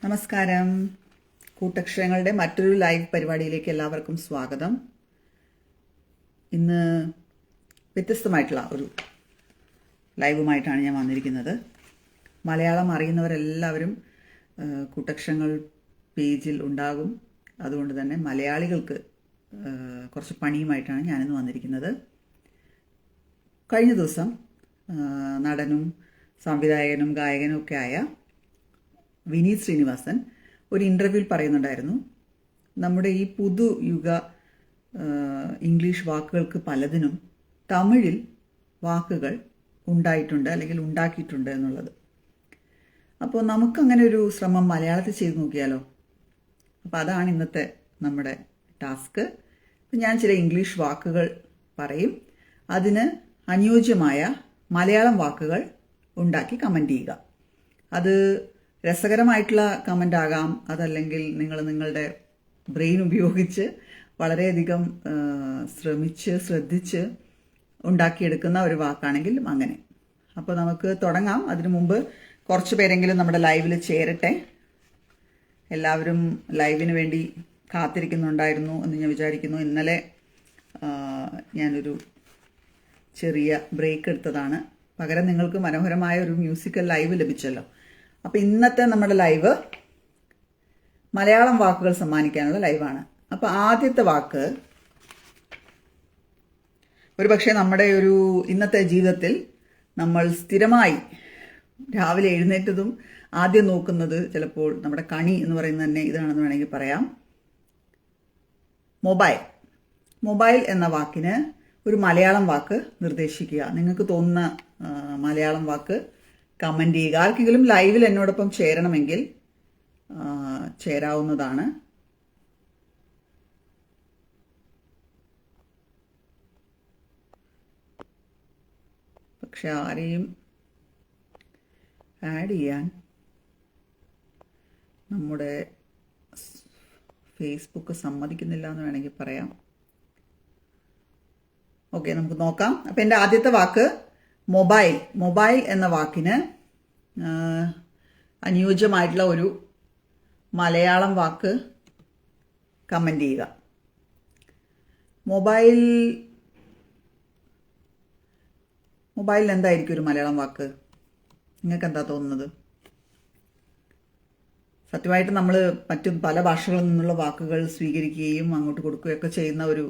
നമസ്കാരം. കൂട്ടക്ഷരങ്ങളുടെ മറ്റൊരു ലൈവ് പരിപാടിയിലേക്ക് എല്ലാവർക്കും സ്വാഗതം. ഇന്ന് വ്യത്യസ്തമായിട്ടുള്ള ഒരു ലൈവുമായിട്ടാണ് ഞാൻ വന്നിരിക്കുന്നത്. മലയാളം അറിയുന്നവരെല്ലാവരും കൂട്ടക്ഷരങ്ങൾ പേജിൽ ഉണ്ടാകും. അതുകൊണ്ട് തന്നെ മലയാളികൾക്ക് കുറച്ച് പണിയുമായിട്ടാണ് ഞാനിന്ന് വന്നിരിക്കുന്നത്. കഴിഞ്ഞ ദിവസം നടനും സംവിധായകനും ഗായകനും ഒക്കെ ആയ വിനീത് ശ്രീനിവാസൻ ഒരു ഇൻ്റർവ്യൂവിൽ പറയുന്നുണ്ടായിരുന്നു, നമ്മുടെ ഈ പുതുയുഗ ഇംഗ്ലീഷ് വാക്കുകൾക്ക് പലതിനും തമിഴിൽ വാക്കുകൾ ഉണ്ടായിട്ടുണ്ട് അല്ലെങ്കിൽ ഉണ്ടാക്കിയിട്ടുണ്ട് എന്നുള്ളത്. അപ്പോൾ നമുക്കങ്ങനെ ഒരു ശ്രമം മലയാളത്തിൽ ചെയ്ത് നോക്കിയാലോ? അപ്പോൾ അതാണ് ഇന്നത്തെ നമ്മുടെ ടാസ്ക്. ഞാൻ ചില ഇംഗ്ലീഷ് വാക്കുകൾ പറയും, അതിന് അനുയോജ്യമായ മലയാളം വാക്കുകൾ ഉണ്ടാക്കി കമൻറ്റ് ചെയ്യുക. അത് രസകരമായിട്ടുള്ള കമൻ്റ് ആകാം, അതല്ലെങ്കിൽ നിങ്ങളുടെ ബ്രെയിൻ ഉപയോഗിച്ച് വളരെയധികം ശ്രദ്ധിച്ച് ഉണ്ടാക്കിയെടുക്കുന്ന ഒരു വാക്കാണെങ്കിലും അങ്ങനെ. അപ്പോൾ നമുക്ക് തുടങ്ങാം. അതിനു മുമ്പ് കുറച്ച് പേരെങ്കിലും നമ്മുടെ ലൈവിൽ ചേരട്ടെ. എല്ലാവരും ലൈവിന് വേണ്ടി കാത്തിരിക്കുന്നുണ്ടായിരുന്നു എന്ന് ഞാൻ വിചാരിക്കുന്നു. ഇന്നലെ ഞാനൊരു ചെറിയ ബ്രേക്ക് എടുത്തതാണ്. പകരം നിങ്ങൾക്ക് മനോഹരമായ ഒരു മ്യൂസിക്കൽ ലൈവ് ലഭിച്ചല്ലോ. അപ്പോൾ ഇന്നത്തെ നമ്മുടെ ലൈവ് മലയാളം വാക്കുകൾ സമ്മാനിക്കാനുള്ള ലൈവാണ്. അപ്പോൾ ആദ്യത്തെ വാക്ക് ഒരുപക്ഷെ നമ്മുടെ ഒരു ഇന്നത്തെ ജീവിതത്തിൽ നമ്മൾ സ്ഥിരമായി രാവിലെ എഴുന്നേറ്റതും ആദ്യം നോക്കുന്നത് ചിലപ്പോൾ നമ്മുടെ കണി എന്ന് പറയുന്നത് തന്നെ ഇതാണെന്ന് വേണമെങ്കിൽ പറയാം. മൊബൈൽ എന്ന വാക്കിന് ഒരു മലയാളം വാക്ക് നിർദ്ദേശിക്കുക. നിങ്ങൾക്ക് തോന്നുന്ന മലയാളം വാക്ക് കമൻറ്റ് ചെയ്യുക. ആർക്കെങ്കിലും ലൈവിൽ എന്നോടൊപ്പം ചേരണമെങ്കിൽ ചേരാവുന്നതാണ്. പക്ഷെ ആരെയും ആഡ് ചെയ്യാൻ നമ്മുടെ ഫേസ്ബുക്ക് സമ്മതിക്കുന്നില്ല എന്ന് വേണമെങ്കിൽ പറയാം. ഓക്കെ, നമുക്ക് നോക്കാം. അപ്പം എൻ്റെ ആദ്യത്തെ വാക്ക് മൊബൈൽ എന്ന വാക്കിന് അനുയോജ്യമായിട്ടുള്ള ഒരു മലയാളം വാക്ക് കമൻറ്റ് ചെയ്യുക. മൊബൈലിന് എന്തായിരിക്കും ഒരു മലയാളം വാക്ക്? നിങ്ങൾക്ക് എന്താ തോന്നുന്നത്? സത്യമായിട്ട് നമ്മൾ മറ്റു പല ഭാഷകളിൽ നിന്നുള്ള വാക്കുകൾ സ്വീകരിക്കുകയും അങ്ങോട്ട് കൊടുക്കുകയൊക്കെ ചെയ്യുന്ന ഒരു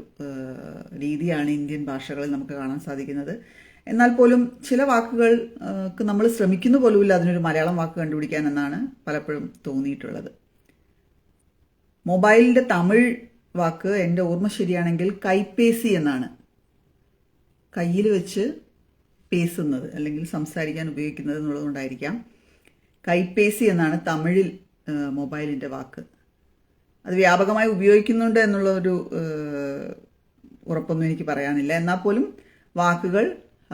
രീതിയാണ് ഇന്ത്യൻ ഭാഷകളിൽ നമുക്ക് കാണാൻ സാധിക്കുന്നത്. എന്നാൽ പോലും ചില വാക്കുകൾക്ക് നമ്മൾ ശ്രമിക്കുന്ന പോലുമില്ല അതിനൊരു മലയാളം വാക്ക് കണ്ടുപിടിക്കാൻ എന്നാണ് പലപ്പോഴും തോന്നിയിട്ടുള്ളത്. മൊബൈലിൻ്റെ തമിഴ് വാക്ക് എൻ്റെ ഓർമ്മ ശരിയാണെങ്കിൽ കൈപ്പേസി എന്നാണ്. കയ്യിൽ വെച്ച് പേസുന്നത് അല്ലെങ്കിൽ സംസാരിക്കാൻ ഉപയോഗിക്കുന്നത് എന്നുള്ളതുകൊണ്ടായിരിക്കാം കൈപ്പേസി എന്നാണ് തമിഴിൽ മൊബൈലിൻ്റെ വാക്ക്. അത് വ്യാപകമായി ഉപയോഗിക്കുന്നുണ്ട് എന്നുള്ളൊരു ഉറപ്പൊന്നും എനിക്ക് പറയാനില്ല. എന്നാൽ പോലും വാക്കുകൾ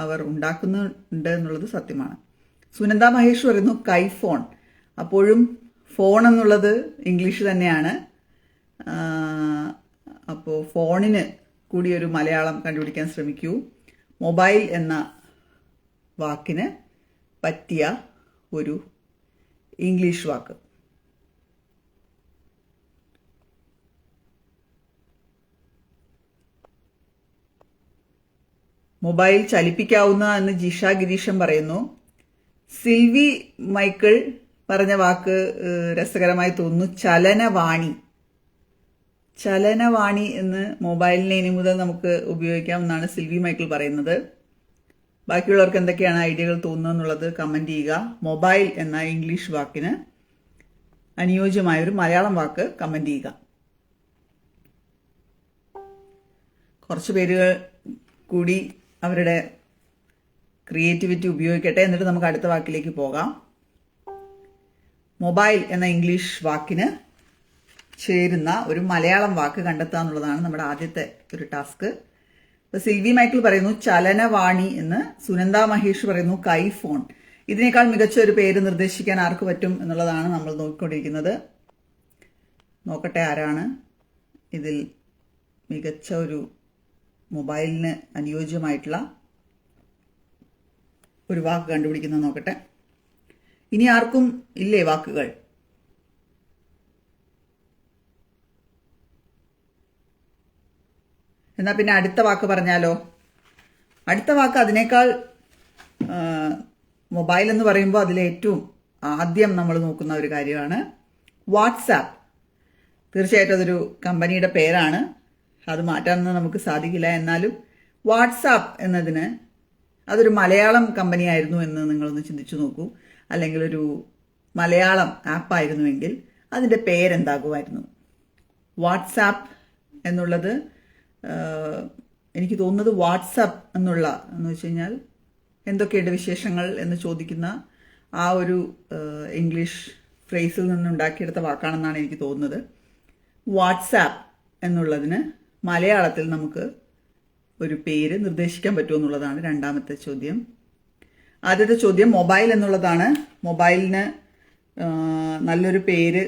അവർ ഉണ്ടാക്കുന്നുണ്ട് എന്നുള്ളത് സത്യമാണ്. സുനന്ദ മഹേഷ് പറയുന്നു കൈഫോൺ. അപ്പോഴും ഫോൺ എന്നുള്ളത് ഇംഗ്ലീഷ് തന്നെയാണ്. അപ്പോൾ ഫോണിന് കൂടി ഒരു മലയാളം കണ്ടുപിടിക്കാൻ ശ്രമിക്കൂ. മൊബൈൽ എന്ന വാക്കിന് പറ്റിയ ഒരു ഇംഗ്ലീഷ് വാക്ക്. മൊബൈൽ ചലിപ്പിക്കാവുന്ന എന്ന് ജിഷ ഗിരീശം പറയുന്നു. സിൽവി മൈക്കിൾ പറഞ്ഞ വാക്ക് രസകരമായി തോന്നുന്നു. ചലനവാണി എന്ന് മൊബൈലിനെ ഇനി മുതൽ നമുക്ക് ഉപയോഗിക്കാമെന്നാണ് സിൽവി മൈക്കിൾ പറയുന്നത്. ബാക്കിയുള്ളവർക്ക് എന്തൊക്കെയാണ് ഐഡിയകൾ തോന്നുന്നത് എന്നുള്ളത് കമൻറ്റ് ചെയ്യുക. മൊബൈൽ എന്ന ഇംഗ്ലീഷ് വാക്കിന് അനുയോജ്യമായൊരു മലയാളം വാക്ക് കമൻറ്റ് ചെയ്യുക. കുറച്ച് പേരുകൾ കൂടി അവരുടെ ക്രിയേറ്റിവിറ്റി ഉപയോഗിക്കട്ടെ. എന്നിട്ട് നമുക്ക് അടുത്ത വാക്കിലേക്ക് പോകാം. മൊബൈൽ എന്ന ഇംഗ്ലീഷ് വാക്കിന് ചേരുന്ന ഒരു മലയാളം വാക്ക് കണ്ടെത്തുക എന്നുള്ളതാണ് നമ്മുടെ ആദ്യത്തെ ഒരു ടാസ്ക്. ഇപ്പോൾ സിൽവി മൈക്കിൾ പറയുന്നു ചലനവാണി എന്ന്, സുനന്ദ മഹേഷ് പറയുന്നു കൈഫോൺ. ഇതിനേക്കാൾ മികച്ച ഒരു പേര് നിർദ്ദേശിക്കാൻ ആർക്ക് പറ്റും എന്നുള്ളതാണ് നമ്മൾ നോക്കിക്കൊണ്ടിരിക്കുന്നത്. നോക്കട്ടെ ആരാണ് ഇതിൽ മികച്ച ഒരു മൊബൈലിന് അനുയോജ്യമായിട്ടുള്ള ഒരു വാക്ക് കണ്ടുപിടിക്കുന്നത് നോക്കട്ടെ. ഇനി ആർക്കും ഇല്ലേ വാക്കുകൾ? എന്നാൽ പിന്നെ അടുത്ത വാക്ക് പറഞ്ഞാലോ? അടുത്ത വാക്ക് അതിനേക്കാൾ മൊബൈൽ എന്ന് പറയുമ്പോൾ അതിലേറ്റവും ആദ്യം നമ്മൾ നോക്കുന്ന ഒരു കാര്യമാണ് വാട്സാപ്പ്. തീർച്ചയായിട്ടും അതൊരു കമ്പനിയുടെ പേരാണ്, അത് മാറ്റാനൊന്നും നമുക്ക് സാധിക്കില്ല. എന്നാലും വാട്സാപ്പ് എന്നതിന് അതൊരു മലയാളം കമ്പനിയായിരുന്നു എന്ന് നിങ്ങളൊന്ന് ചിന്തിച്ചു നോക്കൂ. അല്ലെങ്കിൽ ഒരു മലയാളം ആപ്പായിരുന്നുവെങ്കിൽ അതിൻ്റെ പേരെന്താകുമായിരുന്നു? വാട്സാപ്പ് എന്നുള്ളത് എനിക്ക് തോന്നുന്നത് വാട്സാപ്പ് എന്ന് വെച്ച് കഴിഞ്ഞാൽ എന്തൊക്കെയുണ്ട് വിശേഷങ്ങൾ എന്ന് ചോദിക്കുന്ന ആ ഒരു ഇംഗ്ലീഷ് ഫ്രേസിൽ നിന്നുണ്ടാക്കിയെടുത്ത വാക്കാണെന്നാണ് എനിക്ക് തോന്നുന്നത്. വാട്സാപ്പ് എന്നുള്ളതിന് മലയാളത്തിൽ നമുക്ക് ഒരു പേര് നിർദ്ദേശിക്കാൻ പറ്റുമെന്നുള്ളതാണ് രണ്ടാമത്തെ ചോദ്യം. ആദ്യത്തെ ചോദ്യം മൊബൈൽ എന്നുള്ളതാണ്. മൊബൈലിന് നല്ലൊരു പേര്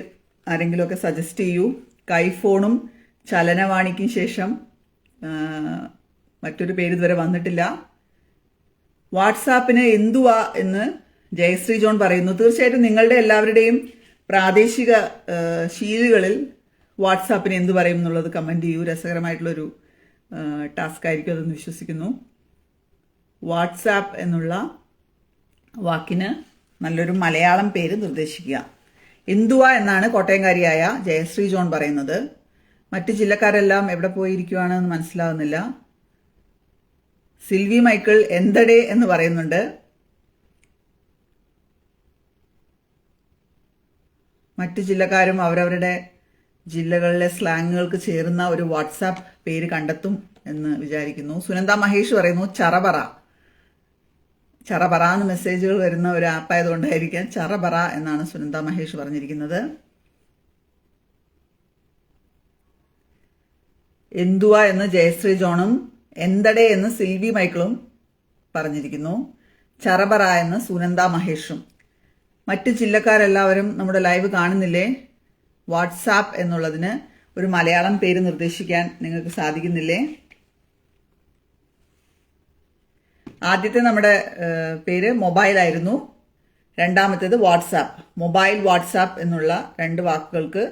ആരെങ്കിലുമൊക്കെ സജസ്റ്റ് ചെയ്യൂ. കൈഫോണും ചലനവാണിക്കും ശേഷം മറ്റൊരു പേര് ഇതുവരെ വന്നിട്ടില്ല. വാട്സാപ്പിന് എന്തുവാ എന്ന് ജയശ്രീ ജോൺ പറയുന്നു. തീർച്ചയായിട്ടും നിങ്ങളുടെ എല്ലാവരുടെയും പ്രാദേശിക ശീലുകളിൽ വാട്സാപ്പിന് എന്തു പറയും എന്നുള്ളത് കമൻറ്റ് ചെയ്യൂ. രസകരമായിട്ടുള്ളൊരു ടാസ്ക് ആയിരിക്കും അതെന്ന് വിശ്വസിക്കുന്നു. വാട്സാപ്പ് എന്നുള്ള വാക്കിന് നല്ലൊരു മലയാളം പേര് നിർദ്ദേശിക്കുക. എന്തുവാ എന്നാണ് കോട്ടയംകാരിയായ ജയശ്രീ ജോൺ പറയുന്നത്. മറ്റ് ജില്ലക്കാരെല്ലാം എവിടെ പോയിരിക്കുവാണെന്ന് മനസ്സിലാവുന്നില്ല. സിൽവി മൈക്കിൾ എന്തടേ എന്ന് പറയുന്നുണ്ട്. മറ്റ് ജില്ലക്കാരും അവരവരുടെ ജില്ലകളിലെ സ്ലാങ്ങുകൾക്ക് ചേരുന്ന ഒരു വാട്സാപ്പ് പേര് കണ്ടെത്തും എന്ന് വിചാരിക്കുന്നു. സുനന്ദ മഹേഷ് പറയുന്നു ചറപറ. ചറപറ എന്ന് മെസ്സേജുകൾ വരുന്ന ഒരു ആപ്പായതുകൊണ്ടായിരിക്കാം ചറപറ എന്നാണ് സുനന്ദ മഹേഷ് പറഞ്ഞിരിക്കുന്നത്. എന്തുവാ എന്ന് ജയശ്രീ ജോണും എന്തടേ എന്ന് സിൽവി മൈക്കിളും പറഞ്ഞിരിക്കുന്നു. ചറപറ എന്ന് സുനന്ദ മഹേഷും. മറ്റ് ജില്ലക്കാരെല്ലാവരും നമ്മുടെ ലൈവ് കാണുന്നില്ലേ? വാട്സാപ്പ് എന്നുള്ളതിന് ഒരു മലയാളം പേര് നിർദ്ദേശിക്കാൻ നിങ്ങൾക്ക് സാധിക്കുന്നില്ലേ? ആദ്യത്തെ നമ്മുടെ പേര് മൊബൈൽ ആയിരുന്നു, രണ്ടാമത്തേത് വാട്സാപ്പ്. മൊബൈൽ, വാട്സാപ്പ് എന്നുള്ള രണ്ട് വാക്കുകൾക്ക്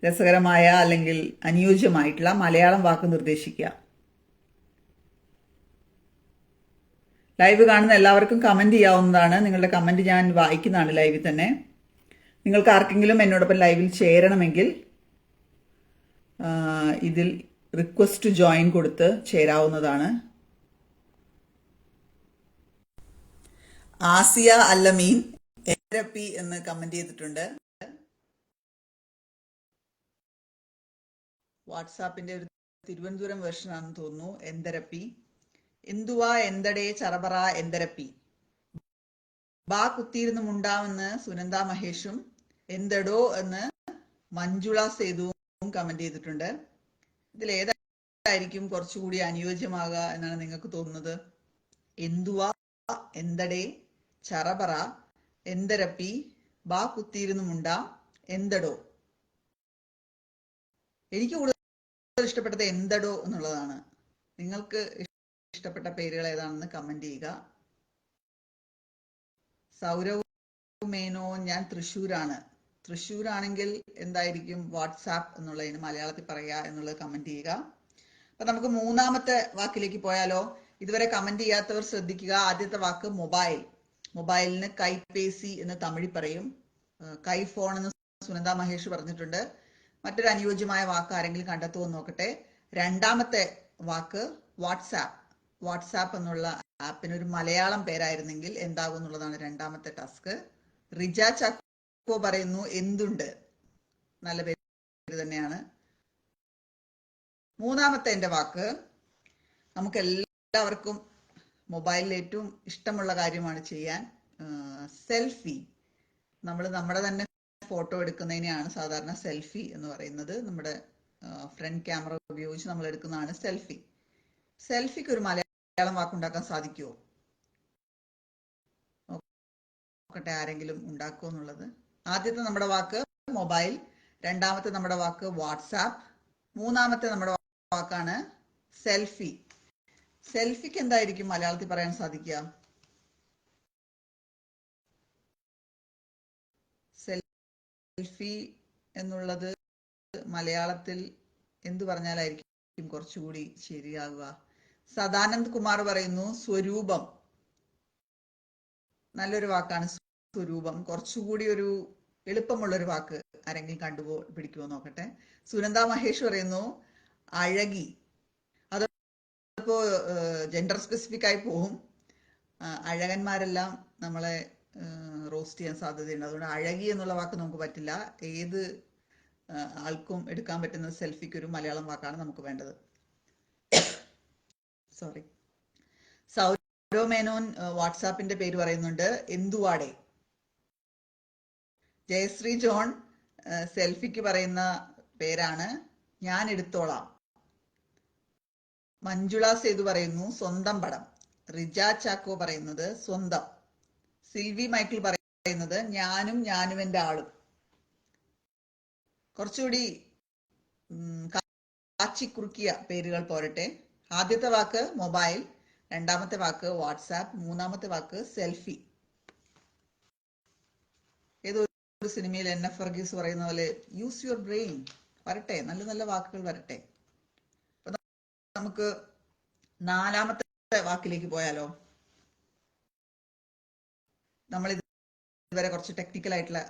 രസകരമായ അല്ലെങ്കിൽ അനുയോജ്യമായിട്ടുള്ള മലയാളം വാക്ക് നിർദ്ദേശിക്കുക. ലൈവ് കാണുന്ന എല്ലാവർക്കും കമന്റ് ചെയ്യാവുന്നതാണ്. നിങ്ങളുടെ കമന്റ് ഞാൻ വായിക്കുന്നതാണ് ലൈവിൽ തന്നെ. നിങ്ങൾക്ക് ആർക്കെങ്കിലും എന്നോടൊപ്പം ലൈവിൽ ചേരണമെങ്കിൽ ഇതിൽ റിക്വസ്റ്റ് ജോയിൻ കൊടുത്ത് ചേരാവുന്നതാണ്. ആസിയ അല്ലമീൻ എന്തരപ്പി എന്ന് കമന്റ് ചെയ്തിട്ടുണ്ട്. വാട്സാപ്പിന്റെ ഒരു തിരുവനന്തപുരം വേർഷൻ ആണെന്ന് തോന്നുന്നു. എന്തരപ്പി. എന്തുവാ എന്തടേ ചറപറ എന്തരപ്പി. ബാ കുത്തിയിരുന്ന് മുണ്ടാമെന്ന് സുനന്ദ മഹേഷും എന്തടോ എന്ന് മഞ്ജുള സേതുവും കമന്റ് ചെയ്തിട്ടുണ്ട്. ഇതിൽ ഏതായിരിക്കും കുറച്ചുകൂടി അനുയോജ്യമാകുക എന്നാണ് നിങ്ങൾക്ക് തോന്നുന്നത്? എന്തുവാ, എന്തടേ, ചറപറ, എന്തരപ്പി, ബാ കുത്തിയിരുന്ന് മുണ്ടാം, എന്തടോ. എനിക്ക് കൂടുതൽ ഇഷ്ടപ്പെട്ടത് എന്തടോ എന്നുള്ളതാണ്. നിങ്ങൾക്ക് ഇഷ്ടപ്പെട്ട പേരുകൾ ഏതാണെന്ന് കമന്റ് ചെയ്യുക. സൗരവ് മേനോ, ഞാൻ തൃശ്ശൂരാണ്. തൃശ്ശൂരാണെങ്കിൽ എന്തായിരിക്കും വാട്സാപ്പ് എന്നുള്ളതിന് മലയാളത്തിൽ പറയുക എന്നുള്ളത് കമന്റ് ചെയ്യുക. അപ്പൊ നമുക്ക് മൂന്നാമത്തെ വാക്കിലേക്ക് പോയാലോ? ഇതുവരെ കമന്റ് ചെയ്യാത്തവർ ശ്രദ്ധിക്കുക. ആദ്യത്തെ വാക്ക് മൊബൈൽ. മൊബൈലിന് കൈപേസി എന്ന് തമിഴിൽ പറയും. കൈഫോൺ എന്ന് സുനന്ദ മഹേഷ് പറഞ്ഞിട്ടുണ്ട്. മറ്റൊരു അനുയോജ്യമായ വാക്ക് ആരെങ്കിലും കണ്ടെത്തുമോ നോക്കട്ടെ. രണ്ടാമത്തെ വാക്ക് വാട്സാപ്പ്. വാട്സാപ്പ് എന്നുള്ള ആപ്പിന് ഒരു മലയാളം പേരായിരുന്നെങ്കിൽ എന്താകും എന്നുള്ളതാണ് രണ്ടാമത്തെ ടാസ്ക്. റിജ ചാക്കോ പറയുന്നു എന്തുണ്ട്. നല്ല പേര് തന്നെയാണ്. മൂന്നാമത്തെ എൻ്റെ വാക്ക് നമുക്ക് എല്ലാവർക്കും മൊബൈലിൽ ഏറ്റവും ഇഷ്ടമുള്ള കാര്യമാണ് ചെയ്യാൻ. സെൽഫി. നമ്മൾ നമ്മുടെ തന്നെ ഫോട്ടോ എടുക്കുന്നതിനെയാണ് സാധാരണ സെൽഫി എന്ന് പറയുന്നത്. നമ്മുടെ ഫ്രണ്ട് ക്യാമറ ഉപയോഗിച്ച് നമ്മൾ എടുക്കുന്നതാണ് സെൽഫി. സെൽഫിക്ക് ഒരു മലയാളം വാക്കുണ്ടാക്കാൻ സാധിക്കുമോ നോക്കട്ടെ, ആരെങ്കിലും ഉണ്ടാക്കുമോ എന്നുള്ളത്. ആദ്യത്തെ നമ്മുടെ വാക്ക് മൊബൈൽ, രണ്ടാമത്തെ നമ്മുടെ വാക്ക് വാട്സാപ്പ്, മൂന്നാമത്തെ നമ്മുടെ വാക്കാണ് സെൽഫി. സെൽഫിക്ക് എന്തായിരിക്കും മലയാളത്തിൽ പറയാൻ സാധിക്കുക? സെൽഫി എന്നുള്ളത് മലയാളത്തിൽ എന്തു പറഞ്ഞാലായിരിക്കും കുറച്ചുകൂടി ശരിയാകുക? സദാനന്ദ് കുമാർ പറയുന്നു സ്വരൂപം. നല്ലൊരു വാക്കാണ് സ്വരൂപം. കുറച്ചുകൂടി ഒരു എളുപ്പമുള്ളൊരു വാക്ക് ആരെങ്കിലും പിടിക്കുമോ നോക്കട്ടെ. സുനന്ദ മഹേഷ് പറയുന്നു അഴകി. അതിപ്പോ ജെൻഡർ സ്പെസിഫിക് ആയി പോവും. അഴകന്മാരെല്ലാം നമ്മളെ റോസ്റ്റ് ചെയ്യാൻ സാധ്യതയുണ്ട്. അതുകൊണ്ട് അഴകി എന്നുള്ള വാക്ക് നമുക്ക് പറ്റില്ല. ഏത് ആൾക്കും എടുക്കാൻ പറ്റുന്ന സെൽഫിക്ക് ഒരു മലയാളം വാക്കാണ് നമുക്ക് വേണ്ടത്. സോറി. സൗരവ് മേനോൻ വാട്സാപ്പിന്റെ പേര് പറയുന്നുണ്ട് എന്തുവാടെ. ജയശ്രീ ജോൺ സെൽഫിക്ക് പറയുന്ന പേരാണ് ഞാൻ എടുത്തോളാം. മഞ്ജുള സേതു പറയുന്നു സ്വന്തം പടം. റിജ ചാക്കോ പറയുന്നത് സ്വന്തം. സിൽവി മൈക്കിൾ പറയുന്നത് ഞാനും എൻ്റെ ആളും. കുറച്ചുകൂടി കാച്ചിക്കുറുക്കിയ പേരുകൾ പോരട്ടെ. ആദ്യത്തെ വാക്ക് മൊബൈൽ, രണ്ടാമത്തെ വാക്ക് വാട്സാപ്പ്, മൂന്നാമത്തെ വാക്ക് സെൽഫി. ഏതോ ഒരു സിനിമയിൽ NF വർഗീസ് പറയുന്ന പോലെ യൂസ് യുവർ ബ്രെയിൻ. വരട്ടെ, നല്ല നല്ല വാക്കുകൾ വരട്ടെ. നമുക്ക് നാലാമത്തെ വാക്കിലേക്ക് പോയാലോ? നമ്മൾ ഇതുവരെ കുറച്ച് ടെക്നിക്കൽ ആയിട്ടുള്ള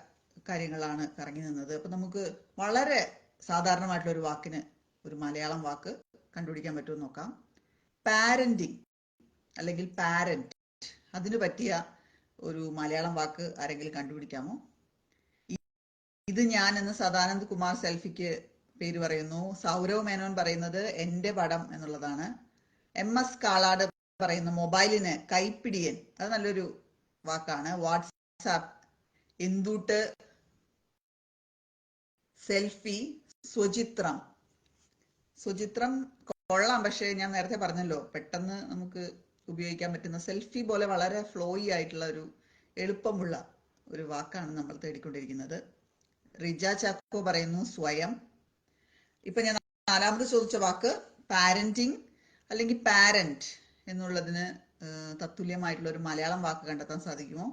കാര്യങ്ങളാണ് കറങ്ങി നിന്നത്. അപ്പൊ നമുക്ക് വളരെ സാധാരണമായിട്ടുള്ള ഒരു വാക്കിന് ഒരു മലയാളം വാക്ക് കണ്ടുപിടിക്കാൻ പറ്റുമെന്ന് നോക്കാം. പാരന്റിങ് അല്ലെങ്കിൽ പാരന്റ്. അതിന് പറ്റിയ ഒരു മലയാളം വാക്ക് ആരെങ്കിലും കണ്ടുപിടിക്കാമോ? ഇത് ഞാൻ എന്ന് സദാനന്ദ് കുമാർ സെൽഫിക്ക് പേര് പറയുന്നു. സൗരവ് മേനോൻ പറയുന്നത് എന്റെ പടം എന്നുള്ളതാണ്. MS കാളാട് പറയുന്ന മൊബൈലിന് കൈപ്പിടിയൻ. അത് നല്ലൊരു വാക്കാണ്. WhatsApp, എന്തുട്ട്, selfie, സ്വചിത്രം. സ്വചിത്രം കൊള്ളാം, പക്ഷെ ഞാൻ നേരത്തെ പറഞ്ഞല്ലോ പെട്ടെന്ന് നമുക്ക് ഉപയോഗിക്കാൻ പറ്റുന്ന സെൽഫി പോലെ വളരെ ഫ്ലോയി ആയിട്ടുള്ള ഒരു എളുപ്പമുള്ള ഒരു വാക്കാണ് നമ്മൾ തേടിക്കൊണ്ടിരിക്കുന്നത്. റിജ ചാക്കോ പറയുന്നു സ്വയം. ഇപ്പൊ ഞാൻ നാലാമത് ചോദിച്ച വാക്ക് പാരന്റിങ് അല്ലെങ്കിൽ പാരന്റ് എന്നുള്ളതിന് തത്തുല്യമായിട്ടുള്ള ഒരു മലയാളം വാക്ക് കണ്ടെത്താൻ സാധിക്കുമോ?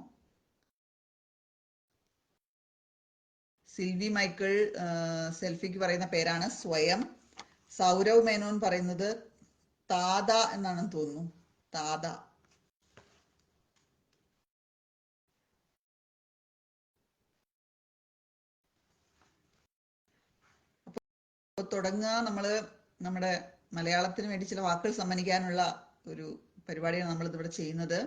സിൽവി മൈക്കിൾ സെൽഫിക്ക് പറയുന്ന പേരാണ് സ്വയം. സൗരവ് മേനോൻ പറയുന്നത് താത എന്നാണെന്ന് തോന്നുന്നു. താത. അപ്പൊ തുടങ്ങുക. നമ്മള് നമ്മുടെ മലയാളത്തിന് വേണ്ടി ചില വാക്കുകൾ സമ്മാനിക്കാനുള്ള ഒരു പരിപാടിയാണ് നമ്മൾ ഇതിവിടെ ചെയ്യുന്നത്.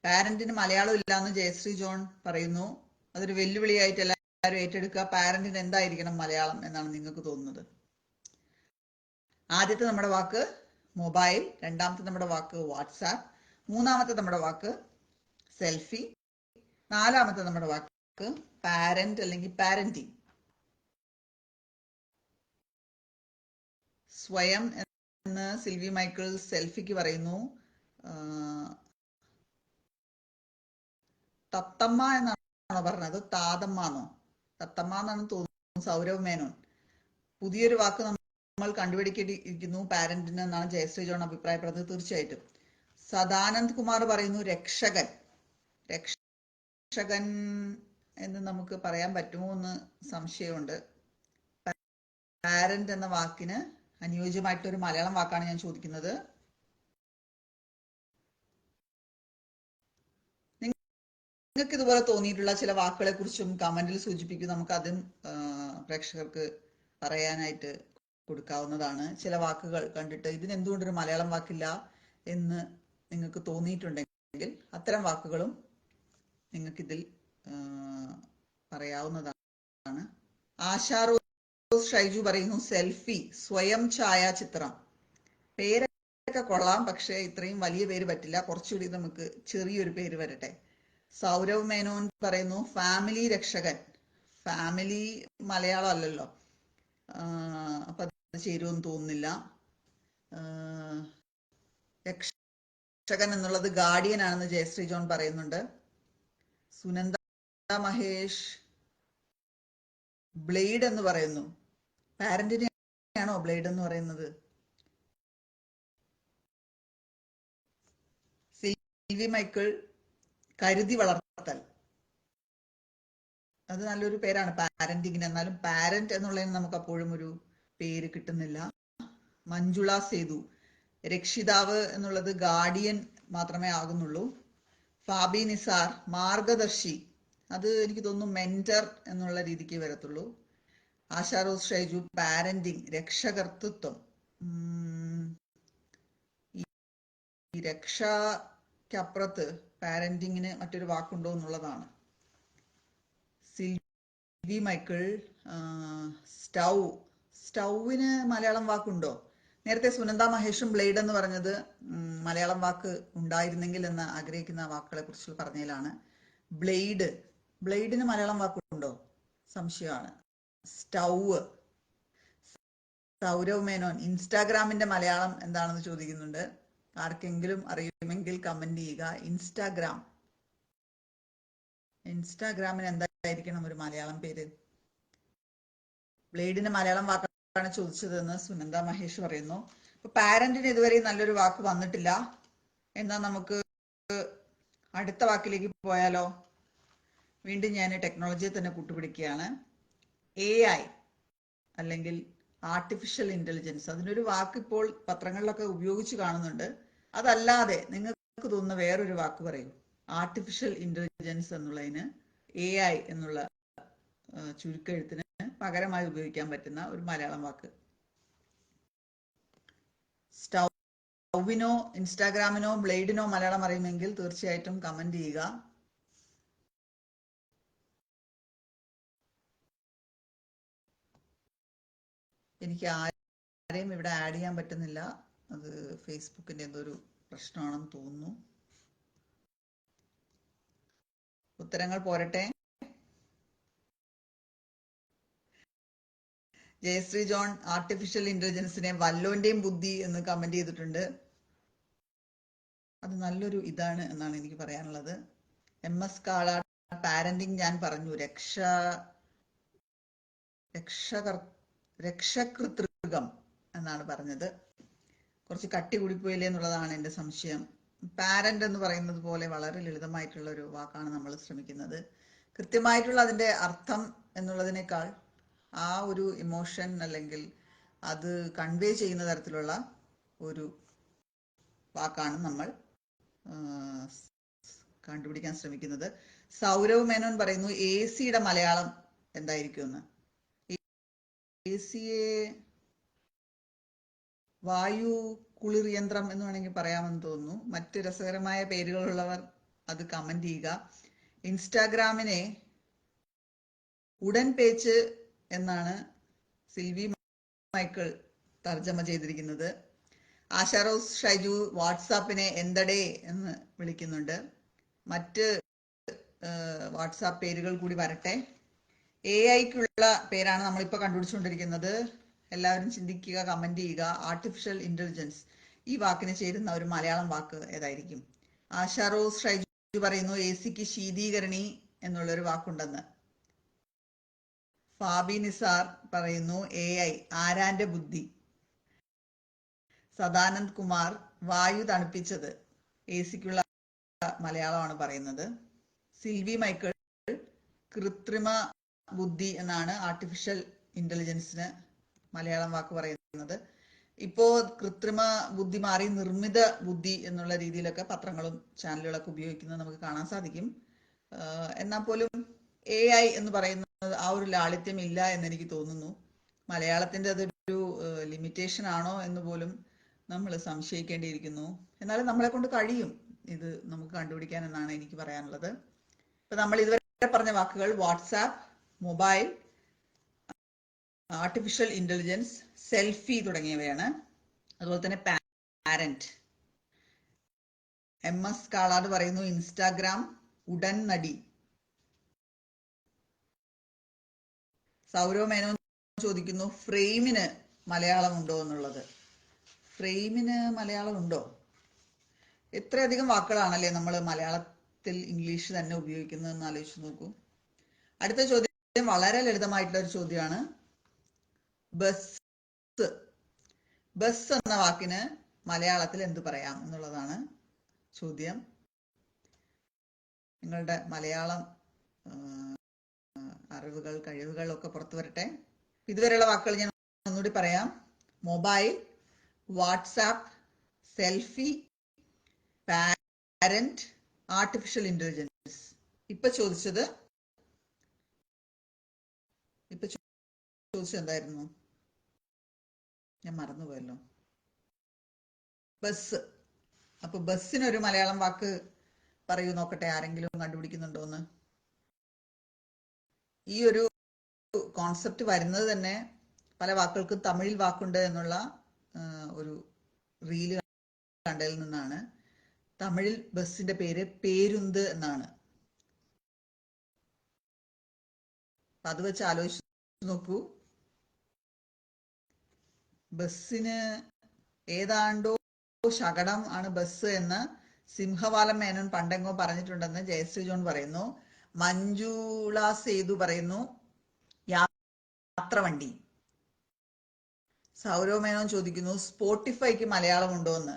പാരന്റിന് മലയാളം ഇല്ലാന്ന് ജയശ്രീ ജോൺ പറയുന്നു. അതൊരു വെല്ലുവിളിയായിട്ട് എല്ലാവരും ഏറ്റെടുക്കുക. പാരന്റിന് എന്തായിരിക്കണം മലയാളം എന്നാണ് നിങ്ങൾക്ക് തോന്നുന്നത്? ആദ്യത്തെ നമ്മുടെ വാക്ക് മൊബൈൽ, രണ്ടാമത്തെ നമ്മുടെ വാക്ക് വാട്സാപ്പ്, മൂന്നാമത്തെ നമ്മുടെ വാക്ക് സെൽഫി, നാലാമത്തെ നമ്മുടെ വാക്ക് പാരന്റ് അല്ലെങ്കിൽ പാരന്റിങ്. സ്വയം എന്ന് സിൽവി മൈക്കിൾ സെൽഫിക്ക് പറയുന്നു. തത്തമ്മ എന്നാണോ പറഞ്ഞത്? താതമ്മ എന്നോ? തത്തമ്മ എന്നാണ് തോന്നുന്നു സൗരവ് മേനോൻ. പുതിയൊരു വാക്ക് നമ്മൾ കണ്ടുപിടിക്കേണ്ടിയിരിക്കുന്നു പാരന്റിന് എന്നാണ് ജയശ്രീ ജോൺ അഭിപ്രായപ്പെടുന്നത്. തീർച്ചയായിട്ടും. സദാനന്ദ് കുമാർ പറയുന്നു രക്ഷകൻ. രക്ഷകൻ എന്ന് നമുക്ക് പറയാൻ പറ്റുമോ എന്ന് സംശയമുണ്ട്. പാരന്റ് എന്ന വാക്കിന് അനുയോജ്യമായിട്ടൊരു മലയാളം വാക്കാണ് ഞാൻ ചോദിക്കുന്നത്. നിങ്ങൾക്ക് ഇതുപോലെ തോന്നിയിട്ടുള്ള ചില വാക്കുകളെ കുറിച്ചും കമന്റിൽ സൂചിപ്പിക്കും. നമുക്ക് അതും പ്രേക്ഷകർക്ക് പറയാനായിട്ട് കൊടുക്കാവുന്നതാണ്. ചില വാക്കുകൾ കണ്ടിട്ട് ഇതിനെന്തുകൊണ്ടൊരു മലയാളം വാക്കില്ല എന്ന് നിങ്ങൾക്ക് തോന്നിയിട്ടുണ്ടെങ്കിൽ അത്തരം വാക്കുകളും നിങ്ങൾക്കിതിൽ പറയാവുന്നതാണ്. ആശാറോ ഷൈജു പറയുന്നു സെൽഫി, സ്വയം ഛായാചിത്രം. പേരൊക്കെ കൊള്ളാം, പക്ഷെ ഇത്രയും വലിയ പേര് പറ്റില്ല. കുറച്ചുകൂടി നമുക്ക് ചെറിയൊരു പേര് വരട്ടെ. സൗരവ് മേനോൻ പറയുന്നു ഫാമിലി രക്ഷകൻ. ഫാമിലി മലയാളം അല്ലല്ലോ, അപ്പൊ അത് ചേരുമെന്ന് തോന്നുന്നില്ല. രക്ഷകൻ എന്നുള്ളത് ഗാർഡിയൻ ആണെന്ന് ജയശ്രീ ജോൺ പറയുന്നുണ്ട്. സുനന്ദ മഹേഷ് ബ്ലേഡ് എന്ന് പറയുന്നു. പാരന്റിനെയാണോ ബ്ലേഡ് എന്ന് പറയുന്നത്? സിൽവി മൈക്കിൾ കരുതി വളർത്തൽ. അത് നല്ലൊരു പേരാണ് പാരന്റിങ്ങിന്. എന്നാലും പാരന്റ് എന്നുള്ളതിന് നമുക്ക് അപ്പോഴും ഒരു പേര് കിട്ടുന്നില്ല. മഞ്ജുള സേതു. രക്ഷിതാവ് എന്നുള്ളത് ഗാർഡിയൻ മാത്രമേ ആകുന്നുള്ളൂ. ഫാബി നിസാർ മാർഗദർശി, അത് എനിക്ക് തോന്നുന്നു മെന്റർ എന്നുള്ള രീതിക്ക് വരത്തുള്ളൂ. ആശാ റോസ് ഷൈജു പാരന്റിങ് രക്ഷകർത്തൃത്വം. ഈ രക്ഷയ്ക്കപ്പുറത്ത് പാരന്റിങ്ങിന് മറ്റൊരു വാക്കുണ്ടോ എന്നുള്ളതാണ്. സിൽവി മൈക്കിൾ സ്റ്റൗവിന് മലയാളം വാക്കുണ്ടോ? നേരത്തെ സുനന്ദ മഹേഷും ബ്ലേഡ് എന്ന് പറഞ്ഞത് മലയാളം വാക്ക് ഉണ്ടായിരുന്നെങ്കിൽ എന്ന് ആഗ്രഹിക്കുന്ന വാക്കുകളെ കുറിച്ച് പറഞ്ഞതിലാണ്. ബ്ലേഡിന് മലയാളം വാക്കുണ്ടോ? സംശയമാണ്. സ്റ്റൗവ്. സൗരവ് മേനോൻ ഇൻസ്റ്റാഗ്രാമിന്റെ മലയാളം എന്താണെന്ന് ചോദിക്കുന്നുണ്ട്. ആർക്കെങ്കിലും അറിയുമെങ്കിൽ കമന്റ് ചെയ്യുക. ഇൻസ്റ്റാഗ്രാമിന് എന്തായിരിക്കണം ഒരു മലയാളം പേര്? ബ്ലേഡിന് മലയാളം വാക്കാണ് ചോദിച്ചതെന്ന് സുനന്ദ മഹേഷ് പറയുന്നു. ഇപ്പൊ പാരന്റിന് ഇതുവരെ നല്ലൊരു വാക്ക് വന്നിട്ടില്ല. എന്നാൽ നമുക്ക് അടുത്ത വാക്കിലേക്ക് പോയാലോ? വീണ്ടും ഞാൻ ടെക്നോളജിയെ തന്നെ കൂട്ടുപിടിക്കുകയാണ്. AI അല്ലെങ്കിൽ ആർട്ടിഫിഷ്യൽ ഇന്റലിജൻസ്, അതിനൊരു വാക്ക് ഇപ്പോൾ പത്രങ്ങളിലൊക്കെ ഉപയോഗിച്ച് കാണുന്നുണ്ട്. അതല്ലാതെ നിങ്ങൾക്ക് തോന്നുന്ന വേറൊരു വാക്ക് പറയൂ. ആർട്ടിഫിഷ്യൽ ഇന്റലിജൻസ് എന്നുള്ളതിന് AI എന്നുള്ള ചുരുക്കെഴുത്തിന് പകരമായി ഉപയോഗിക്കാൻ പറ്റുന്ന ഒരു മലയാളം വാക്ക്. സ്റ്റൗവിനോ ഇൻസ്റ്റാഗ്രാമിനോ ബ്ലേഡിനോ മലയാളം അറിയുമെങ്കിൽ തീർച്ചയായിട്ടും കമന്റ് ചെയ്യുക. എനിക്ക് ആരെയും ഇവിടെ ആഡ് ചെയ്യാൻ പറ്റുന്നില്ല. അത് ഫേസ്ബുക്കിന്റെ എന്തോ ഒരു പ്രശ്നമാണെന്ന് തോന്നുന്നു. ഉത്തരങ്ങൾ പോരട്ടെ. ജയശ്രീ ജോൺ ആർട്ടിഫിഷ്യൽ ഇന്റലിജൻസിനെ വല്ലോന്റെയും ബുദ്ധി എന്ന് കമന്റ് ചെയ്തിട്ടുണ്ട്. അത് നല്ലൊരു ഇതാണ് എന്നാണ് എനിക്ക് പറയാനുള്ളത്. MS കാളാട് പാരന്റിങ് ഞാൻ പറഞ്ഞു. രക്ഷകർതൃകം എന്നാണ് പറഞ്ഞത്. കുറച്ച് കട്ടി കൂടിപ്പോയില്ലേ എന്നുള്ളതാണ് എൻ്റെ സംശയം. പാരന്റ് എന്ന് പറയുന്നത് പോലെ വളരെ ലളിതമായിട്ടുള്ള ഒരു വാക്കാണ് നമ്മൾ ശ്രമിക്കുന്നത്. കൃത്യമായിട്ടുള്ള അതിൻ്റെ അർത്ഥം എന്നുള്ളതിനേക്കാൾ ആ ഒരു ഇമോഷൻ അല്ലെങ്കിൽ അത് കൺവേ ചെയ്യുന്ന തരത്തിലുള്ള ഒരു വാക്കാണ് നമ്മൾ കണ്ടുപിടിക്കാൻ ശ്രമിക്കുന്നത്. സൗരവ് മേനോൻ പറയുന്നു AC-യുടെ മലയാളം എന്തായിരിക്കുമെന്ന്. AC-യെ വായു കുളിർ യന്ത്രം എന്ന് വേണമെങ്കിൽ പറയാമെന്ന് തോന്നുന്നു. മറ്റ് രസകരമായ പേരുകളുള്ളവർ അത് കമന്റ് ചെയ്യുക. ഇൻസ്റ്റാഗ്രാമിനെ ഉടൻ പേച്ച് എന്നാണ് സിൽവി മൈക്കിൾ തർജ്ജമ ചെയ്തിരിക്കുന്നത്. ആശാ റോസ് ഷൈജു വാട്സാപ്പിനെ എന്തടേ എന്ന് വിളിക്കുന്നുണ്ട്. മറ്റ് വാട്സാപ്പ് പേരുകൾ കൂടി വരട്ടെ. AI-ക്കുള്ള പേരാണ് നമ്മളിപ്പോൾ കണ്ടുപിടിച്ചുകൊണ്ടിരിക്കുന്നത്. എല്ലാവരും ചിന്തിക്കുക, കമന്റ് ചെയ്യുക. ആർട്ടിഫിഷ്യൽ ഇന്റലിജൻസ്, ഈ വാക്കിന് ചേരുന്ന ഒരു മലയാളം വാക്ക് ഏതായിരിക്കും? ആശാ റോസ് ഷൈജു പറയുന്നു AC-ക്ക് ശീതീകരണി എന്നുള്ളൊരു വാക്കുണ്ടെന്ന്. ഫാബി നിസാർ പറയുന്നു AI ആരാന്റെ ബുദ്ധി. സദാനന്ദ് കുമാർ വായു തണുപ്പിച്ചത്. AC-ക്കുള്ള മലയാളമാണ് പറയുന്നത്. സിൽവി മൈക്കിൾ കൃത്രിമ ബുദ്ധി എന്നാണ് ആർട്ടിഫിഷ്യൽ ഇന്റലിജൻസിന് മലയാളം വാക്ക് പറയുന്നത്. ഇപ്പോ കൃത്രിമ ബുദ്ധി മാറി നിർമ്മിത ബുദ്ധി എന്നുള്ള രീതിയിലൊക്കെ പത്രങ്ങളും ചാനലുകളൊക്കെ ഉപയോഗിക്കുന്നത് നമുക്ക് കാണാൻ സാധിക്കും. എന്നാൽ പോലും AI എന്ന് പറയുന്നത് ആ ഒരു ലാളിത്യം ഇല്ല എന്നെനിക്ക് തോന്നുന്നു. മലയാളത്തിന്റെ അതൊരു ലിമിറ്റേഷൻ ആണോ എന്ന് പോലും നമ്മൾ സംശയിക്കേണ്ടിയിരിക്കുന്നു. എന്നാലും നമ്മളെ കൊണ്ട് കഴിയും ഇത് നമുക്ക് കണ്ടുപിടിക്കാൻ എന്നാണ് എനിക്ക് പറയാനുള്ളത്. ഇപ്പൊ നമ്മൾ ഇതുവരെ പറഞ്ഞ വാക്കുകൾ WhatsApp, mobile, artificial intelligence, selfie തുടങ്ങിയവയാണ്. അതുപോലെ തന്നെ പാരന്റ്. MS കാളാട് പറയുന്നു ഇൻസ്റ്റാഗ്രാം ഉടൻ നടി. സൗരവ് മേനോൻ ചോദിക്കുന്നു ഫ്രെയിമിന് മലയാളം ഉണ്ടോ എന്നുള്ളത്. ഫ്രെയിമിന് മലയാളം ഉണ്ടോ? എത്രയധികം വാക്കുകളാണല്ലേ നമ്മൾ മലയാളത്തിൽ ഇംഗ്ലീഷ് തന്നെ ഉപയോഗിക്കുന്നതെന്ന് ആലോചിച്ച് നോക്കൂ. അടുത്ത ചോദ്യം വളരെ ലളിതമായിട്ടുള്ള ഒരു ചോദ്യമാണ്. ബസ് എന്ന വാക്കിന് മലയാളത്തിൽ എന്ത് പറയാം എന്നുള്ളതാണ് ചോദ്യം. നിങ്ങളുടെ മലയാളം അറിവുകൾ, കഴിവുകൾ ഒക്കെ പുറത്തു വരട്ടെ. ഇതുവരെയുള്ള വാക്കുകൾ ഞാൻ ഒന്നുകൂടി പറയാം. Mobile, WhatsApp, selfie, parent, artificial intelligence. ഇപ്പൊ ചോദിച്ചത് എന്തായിരുന്നു? ഞാൻ മറന്നുപോയല്ലോ. ബസ്. അപ്പൊ ബസ്സിനൊരു മലയാളം വാക്ക് പറയൂ നോക്കട്ടെ, ആരെങ്കിലും കണ്ടുപിടിക്കുന്നുണ്ടോന്ന്. ഈ ഒരു കോൺസെപ്റ്റ് വരുന്നത് തന്നെ പല വാക്കുകൾക്കും തമിഴിൽ വാക്കുണ്ട് എന്നുള്ള ഒരു റീല് കണ്ടതിൽ നിന്നാണ്. തമിഴിൽ ബസ്സിന്റെ പേര് പേരുന്ത് എന്നാണ്. അത് വെച്ച് ആലോചിച്ച് നോക്കൂ. ബസ്സിന് ഏതാണ്ടോ ശകടം ആണ് ബസ് എന്ന് സിംഹവാലം മേനോൻ പണ്ടെങ്ങോ പറഞ്ഞിട്ടുണ്ടെന്ന് ജയശ്രീ ജോൺ പറയുന്നു. മഞ്ജുള സേതു പറയുന്നു യാത്രവണ്ടി. സൗരവ് മേനോൻ ചോദിക്കുന്നു സ്പോട്ടിഫൈക്ക് മലയാളം ഉണ്ടോ എന്ന്.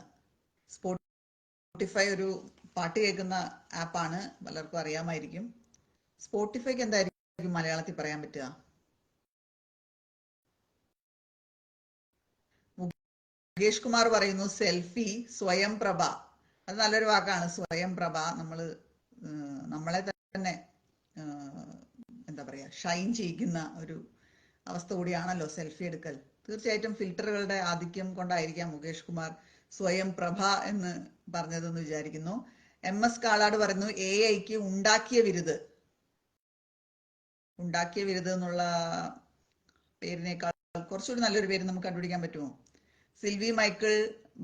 സ്പോട്ടിഫൈ ഒരു പാട്ട് കേൾക്കുന്ന ആപ്പാണ്, പലർക്കും അറിയാമായിരിക്കും. സ്പോട്ടിഫൈക്ക് എന്തായിരിക്കും മലയാളത്തിൽ പറയാൻ പറ്റുക? മുകേഷ് കുമാർ പറയുന്നു സെൽഫി, സ്വയം പ്രഭ. അത് നല്ലൊരു വാക്കാണ്, സ്വയം പ്രഭ. നമ്മളെ തന്നെ എന്താ പറയാ, ഷൈൻ ചെയ്യിക്കുന്ന ഒരു അവസ്ഥ കൂടിയാണല്ലോ സെൽഫി എടുക്കൽ. തീർച്ചയായിട്ടും ഫിൽറ്ററുകളുടെ ആധിക്യം കൊണ്ടായിരിക്കാം മുകേഷ് കുമാർ സ്വയം പ്രഭ എന്ന് പറഞ്ഞതെന്ന് വിചാരിക്കുന്നു. MS കാളാട് പറയുന്നു AI ഉണ്ടാക്കിയ വിരുത്. ഉണ്ടാക്കിയ വിരുത് എന്നുള്ള പേരിനേക്കാൾ കുറച്ചുകൂടി നല്ലൊരു പേര് നമുക്ക് കണ്ടുപിടിക്കാൻ പറ്റുമോ? സിൽവി മൈക്കിൾ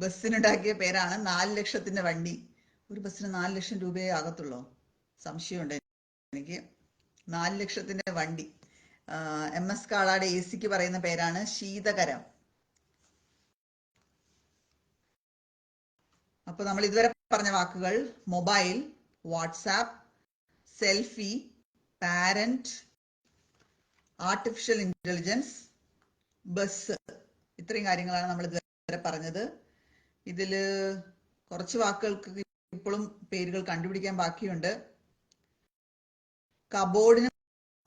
ബസ്സിനുണ്ടാക്കിയ പേരാണ് 4 ലക്ഷത്തിന്റെ വണ്ടി. ഒരു ബസ്സിന് 4 ലക്ഷം രൂപയേ ആകത്തുള്ളൂ. സംശയമുണ്ട് എനിക്ക്. 4 ലക്ഷത്തിന്റെ വണ്ടി. MS കാളാട് AC പറയുന്ന പേരാണ് ശീതകരം. അപ്പൊ നമ്മൾ ഇതുവരെ പറഞ്ഞ വാക്കുകൾ mobile, WhatsApp, selfie, parent, artificial intelligence, bus. ഇത്രയും കാര്യങ്ങളാണ് നമ്മൾ ഇതുവരെ പറഞ്ഞത്. ഇതില് കുറച്ച് വാക്കുകൾക്ക് ഇപ്പോഴും പേരുകൾ കണ്ടുപിടിക്കാൻ ബാക്കിയുണ്ട്. കബോർഡിന്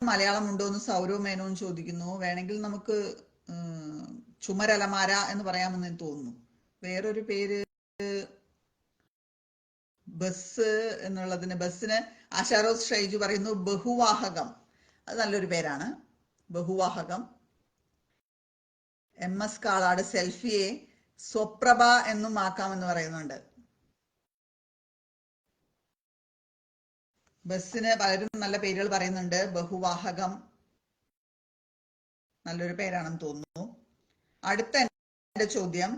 മലയാളം ഉണ്ടോ എന്ന് സൗരവ് മേനോൻ ചോദിക്കുന്നു. വേണമെങ്കിൽ നമുക്ക് ചുമരലമാര എന്ന് പറയാമെന്ന് തോന്നുന്നു. വേറൊരു പേര് ബസ് എന്നുള്ളതിന്, ബസ്സിന് ആശാറോസ് ഷൈജു പറയുന്നു ബഹുവാഹകം. അത് നല്ലൊരു പേരാണ്, ബഹുവാഹകം. MS കാളാട് സെൽഫിയെ സ്വപ്രഭ എന്നും ആക്കാമെന്ന് പറയുന്നുണ്ട്. ബസ്സിന് പലരും നല്ല പേരുകൾ പറയുന്നുണ്ട്. ബഹുവാഹകം നല്ലൊരു പേരാണെന്ന് തോന്നുന്നു. അടുത്ത എന്റെ ചോദ്യം,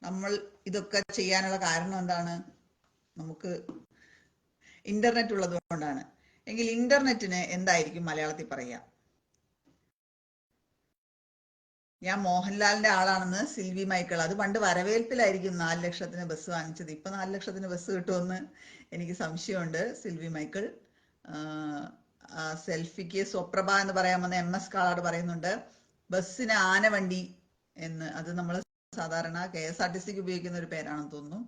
നമ്മൾ ഇതൊക്കെ ചെയ്യാനുള്ള കാരണം എന്താണ്? നമുക്ക് ഇന്റർനെറ്റ് ഉള്ളത് കൊണ്ടാണ്. എങ്കിൽ ഇന്റർനെറ്റിന് എന്തായിരിക്കും മലയാളത്തിൽ പറയുക? ഞാൻ മോഹൻലാലിന്റെ ആളാണെന്ന് സിൽവി മൈക്കിൾ. അത് പണ്ട് വരവേൽപ്പിലായിരിക്കും 4 ലക്ഷത്തിന് ബസ് വാങ്ങിച്ചത്. ഇപ്പൊ 4 ലക്ഷത്തിന് ബസ് കിട്ടുമെന്ന് എനിക്ക് സംശയമുണ്ട്. സിൽവി മൈക്കിൾ. സെൽഫിക്ക് സ്വപ്രഭ എന്ന് പറയാമെന്ന് MS കാളാട് പറയുന്നുണ്ട്. ബസ്സിന് ആനവണ്ടി എന്ന്, അത് നമ്മൾ സാധാരണ KSRTCക്ക് ഉപയോഗിക്കുന്ന ഒരു പേരാണെന്ന് തോന്നുന്നു.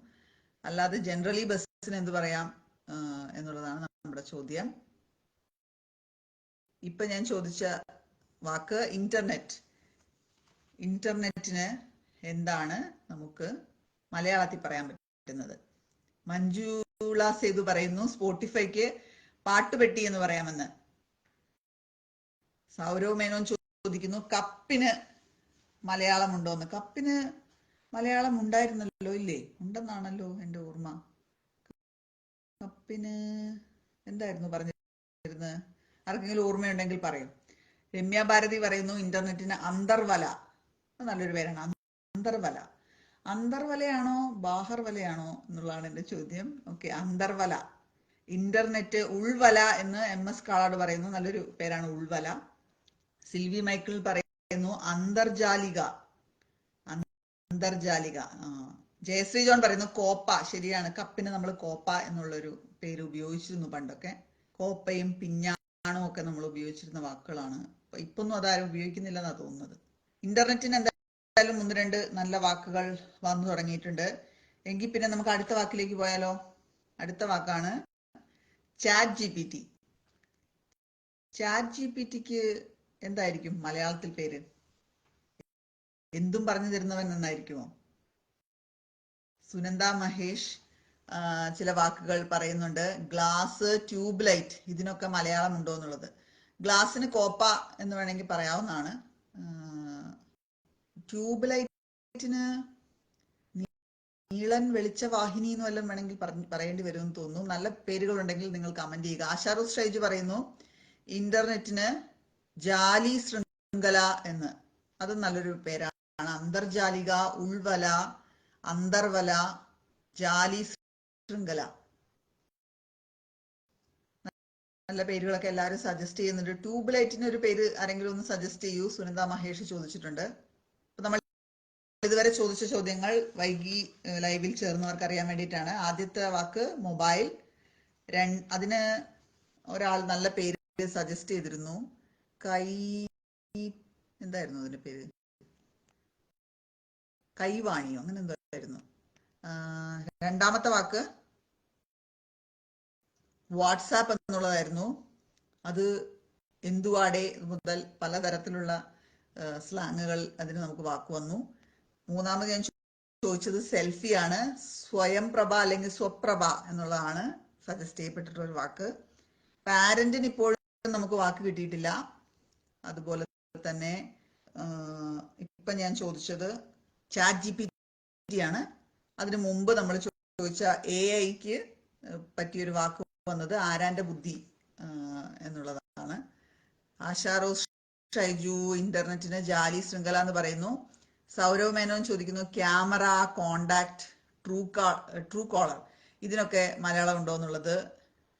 അല്ലാതെ ജനറലി ബസ്സിന് എന്ത് പറയാം എന്നുള്ളതാണ് നമ്മുടെ ചോദ്യം. ഇപ്പൊ ഞാൻ ചോദിച്ച വാക്ക് ഇന്റർനെറ്റ്. ഇന്റർനെറ്റിന് എന്താണ് നമുക്ക് മലയാളത്തിൽ പറയാൻ പറ്റുന്നത്? മഞ്ജുള സേതു പറയുന്നു സ്പോട്ടിഫൈക്ക് പാട്ടുപെട്ടി എന്ന് പറയാമെന്ന്. സൗരവ് മേനോൻ ചോദിക്കുന്നു കപ്പിന് മലയാളം ഉണ്ടോന്ന്. കപ്പിന് മലയാളം ഉണ്ടായിരുന്നല്ലോ, ഇല്ലേ? ഉണ്ടെന്നാണല്ലോ എൻ്റെ ഓർമ്മ. കപ്പിന് എന്തായിരുന്നു പറഞ്ഞിരുന്നത്? ആർക്കെങ്കിലും ഓർമ്മയുണ്ടെങ്കിൽ പറയും. രമ്യ ഭാരതി പറയുന്നു ഇന്റർനെറ്റിന് അന്തർവല. നല്ലൊരു പേരാണ്, അന്തർവല. അന്തർവലയാണോ ബാഹർവലയാണോ എന്നുള്ളതാണ് എൻ്റെ ചോദ്യം. ഓക്കെ, അന്തർവല. ഇന്റർനെറ്റ് ഉൾവല എന്ന് MS കാളാട് പറയുന്നു. നല്ലൊരു പേരാണ് ഉൾവല. സിൽവി മൈക്കിൾ പറയുന്നു അന്തർജാലിക. അന്തർജാലിക. ജയശ്രീ ജോൺ പറയുന്നു കോപ്പ. ശരിയാണ്, കപ്പിന് നമ്മൾ കോപ്പ എന്നുള്ളൊരു പേര് ഉപയോഗിച്ചിരുന്നു പണ്ടൊക്കെ. കോപ്പയും പിഞ്ഞാണും ഒക്കെ നമ്മൾ ഉപയോഗിച്ചിരുന്ന വാക്കുകളാണ്. ഇപ്പൊന്നും അതാരും ഉപയോഗിക്കുന്നില്ലെന്നാ തോന്നുന്നത്. ഇന്റർനെറ്റിന് എന്തായാലും 1-2 നല്ല വാക്കുകൾ വന്നു തുടങ്ങിയിട്ടുണ്ട്. എങ്കിൽ പിന്നെ നമുക്ക് അടുത്ത വാക്കിലേക്ക് പോയാലോ? അടുത്ത വാക്കാണ് ചാറ്റ് GPT. ചാറ്റ് GPTക്ക് എന്തായിരിക്കും മലയാളത്തിൽ പേര്? എന്തും പറഞ്ഞു തരുന്നവൻ എന്നായിരിക്കുമോ? സുനന്ദ മഹേഷ് ചില വാക്കുകൾ പറയുന്നുണ്ട്. ഗ്ലാസ്, ട്യൂബ് ലൈറ്റ്, ഇതിനൊക്കെ മലയാളം ഉണ്ടോ എന്നുള്ളത്. ഗ്ലാസിന് കോപ്പ എന്ന് വേണമെങ്കിൽ പറയാവുന്നതാണ്. ട്യൂബ് ലൈറ്റിന് നീളൻ വെളിച്ചവാഹിനി എന്ന് വല്ലതും വേണമെങ്കിൽ പറയേണ്ടി വരുമെന്ന് തോന്നുന്നു. നല്ല പേരുകൾ ഉണ്ടെങ്കിൽ നിങ്ങൾ കമന്റ് ചെയ്യുക. ആശാറൂസ് ഷൈജു പറയുന്നു ഇന്റർനെറ്റിന് ജാലി ശൃംഖല എന്ന്. അത് നല്ലൊരു പേരാണ്. അന്തർജാലിക, ഉൾവല, അന്തർവല, ജാലി ശൃംഖല, നല്ല പേരുകളൊക്കെ എല്ലാവരും സജസ്റ്റ് ചെയ്യുന്നുണ്ട്. ട്യൂബ് ലൈറ്റിന് ഒരു പേര് ആരെങ്കിലും ഒന്ന് സജസ്റ്റ് ചെയ്യൂ. സുനന്ദ മഹേഷ് ചോദിച്ചിട്ടുണ്ട്. അപ്പൊ നമ്മൾ ഇതുവരെ ചോദിച്ച ചോദ്യങ്ങൾ വൈകി ലൈവിൽ ചേർന്നവർക്ക് അറിയാൻ വേണ്ടിയിട്ടാണ്. ആദ്യത്തെ വാക്ക് മൊബൈൽ. അതിന് ഒരാൾ നല്ല പേര് സജസ്റ്റ് ചെയ്തിരുന്നു. എന്തായിരുന്നു അതിന്റെ പേര്? കൈവാണിയോ അങ്ങനെ എന്തായിരുന്നു. രണ്ടാമത്തെ വാക്ക് വാട്സാപ്പ് എന്നുള്ളതായിരുന്നു. അത് എന്തുവാടെ മുതൽ പലതരത്തിലുള്ള സ്ലാങ്ങുകൾ അതിന് നമുക്ക് വാക്ക് വന്നു. മൂന്നാമത് ഞാൻ ചോദിച്ചത് സെൽഫിയാണ്. സ്വയം പ്രഭ അല്ലെങ്കിൽ സ്വപ്രഭ എന്നുള്ളതാണ് സജസ്റ്റ് ചെയ്യപ്പെട്ടിട്ടുള്ള ഒരു വാക്ക്. പാരന്റിന് ഇപ്പോഴും നമുക്ക് വാക്ക് കിട്ടിയിട്ടില്ല. അതുപോലെ തന്നെ ഇപ്പൊ ഞാൻ ചോദിച്ചത് ചാറ്റ് GPT ആണ്. അതിനു മുമ്പ് നമ്മൾ ചോദിച്ച AI-ക്ക് പറ്റിയൊരു വാക്ക് വന്നത് ആരാന്റെ ബുദ്ധി എന്നുള്ളതാണ്. ആശാറോസ് ഷൈജു ഇന്റർനെറ്റിന് ജാലി ശൃംഖല എന്ന് പറയുന്നു. സൗരവ് മേനോൻ ചോദിക്കുന്നു ക്യാമറ, കോണ്ടാക്ട്, ട്രൂ കോളർ, ഇതിനൊക്കെ മലയാളം ഉണ്ടോ എന്നുള്ളത്.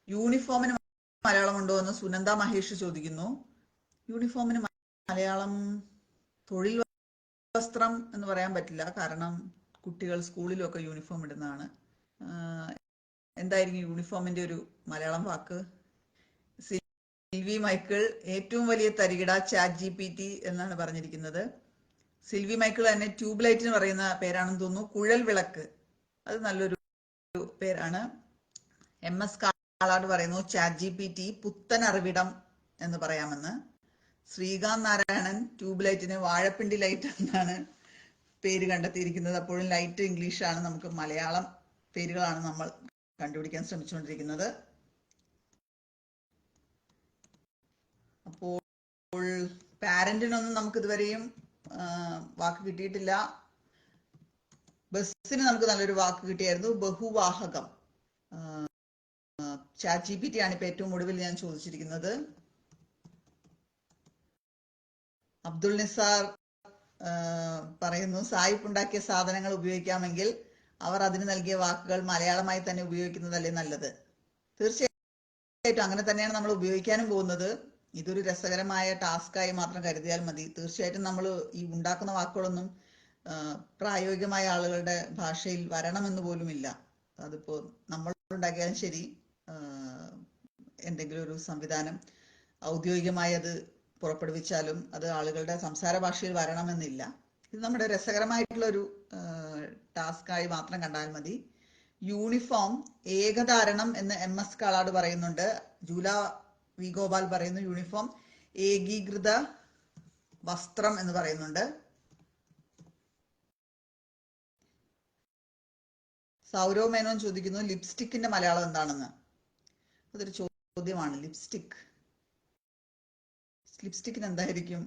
യൂണിഫോമിന് മലയാളം ഉണ്ടോ എന്ന് സുനന്ദ മഹേഷ് ചോദിക്കുന്നു. യൂണിഫോമിന് മലയാളം തൊഴിൽ വസ്ത്രം എന്ന് പറയാൻ പറ്റില്ല, കാരണം കുട്ടികൾ സ്കൂളിലൊക്കെ യൂണിഫോം ഇടുന്നതാണ്. എന്തായിരിക്കും യൂണിഫോമിന്റെ ഒരു മലയാളം വാക്ക്? സിൽവി മൈക്കിൾ ഏറ്റവും വലിയ തരികിട ചാറ്റ് GPT എന്നാണ് പറഞ്ഞിരിക്കുന്നത്. സിൽവി മൈക്കിൾ തന്നെ ട്യൂബ് ലൈറ്റിന് പറയുന്ന പേരാണെന്ന് തോന്നുന്നു. കുഴൽ വിളക്ക്, അത് നല്ലൊരു പേരാണ്. MS കാളാട് പറയുന്നു ചാറ്റ് GPT പുത്തൻ അറിവിടം എന്ന് പറയാമെന്ന്. ശ്രീകാന്ത് നാരായണൻ ട്യൂബ് ലൈറ്റിന് വാഴപ്പിണ്ടി ലൈറ്റ് എന്നാണ് പേര് കണ്ടെത്തിയിരിക്കുന്നത്. അപ്പോഴും ലൈറ്റ് ഇംഗ്ലീഷാണ്. നമുക്ക് മലയാളം പേരുകളാണ് നമ്മൾ കണ്ടുപിടിക്കാൻ ശ്രമിച്ചുകൊണ്ടിരിക്കുന്നത്. അപ്പോൾ പാരന്റിനൊന്നും നമുക്ക് ഇതുവരെയും വാക്ക് കിട്ടിയിട്ടില്ല. ബസ്സിന് നമുക്ക് നല്ലൊരു വാക്ക് കിട്ടിയായിരുന്നു, ബഹുവാഹകം. ചാറ്റ് GPT ആണ് ഇപ്പൊ ഏറ്റവും ഒടുവിൽ ഞാൻ ചോദിച്ചിരിക്കുന്നത്. അബ്ദുൾ നിസാർ പറയുന്നു സായിപ്പ് ഉണ്ടാക്കിയ സാധനങ്ങൾ ഉപയോഗിക്കാമെങ്കിൽ അവർ അതിന് നൽകിയ വാക്കുകൾ മലയാളമായി തന്നെ ഉപയോഗിക്കുന്നതല്ലേ നല്ലത്. തീർച്ചയായിട്ടും അങ്ങനെ തന്നെയാണ് നമ്മൾ ഉപയോഗിക്കാനും പോകുന്നത്. ഇതൊരു രസകരമായ ടാസ്കായി മാത്രം കരുതിയാൽ മതി. തീർച്ചയായിട്ടും നമ്മൾ ഈ ഉണ്ടാക്കുന്ന വാക്കുകളൊന്നും പ്രായോഗികമായ ആളുകളുടെ ഭാഷയിൽ വരണമെന്ന് പോലുമില്ല. അതിപ്പോ നമ്മൾ ഉണ്ടാക്കിയാലും ശരി, എന്തെങ്കിലും ഒരു സംവിധാനം ഔദ്യോഗികമായി അത് പുറപ്പെടുവിച്ചാലും അത് ആളുകളുടെ സംസാര ഭാഷയിൽ വരണമെന്നില്ല. ഇത് നമ്മുടെ രസകരമായിട്ടുള്ള ഒരു ടാസ്കായി മാത്രം കണ്ടാൽ മതി. യൂണിഫോം ഏകധാരണം എന്ന് MS കാളാട് പറയുന്നുണ്ട്. ജൂല വി ഗോപാൽ പറയുന്നു യൂണിഫോം ഏകീകൃത വസ്ത്രം എന്ന് പറയുന്നുണ്ട്. സൗരവ് മേനോൻ ചോദിക്കുന്നു ലിപ്സ്റ്റിക്കിന്റെ മലയാളം എന്താണെന്ന്. അതൊരു ചോദ്യമാണ്. ലിപ്സ്റ്റിക്കിന് എന്തായിരിക്കും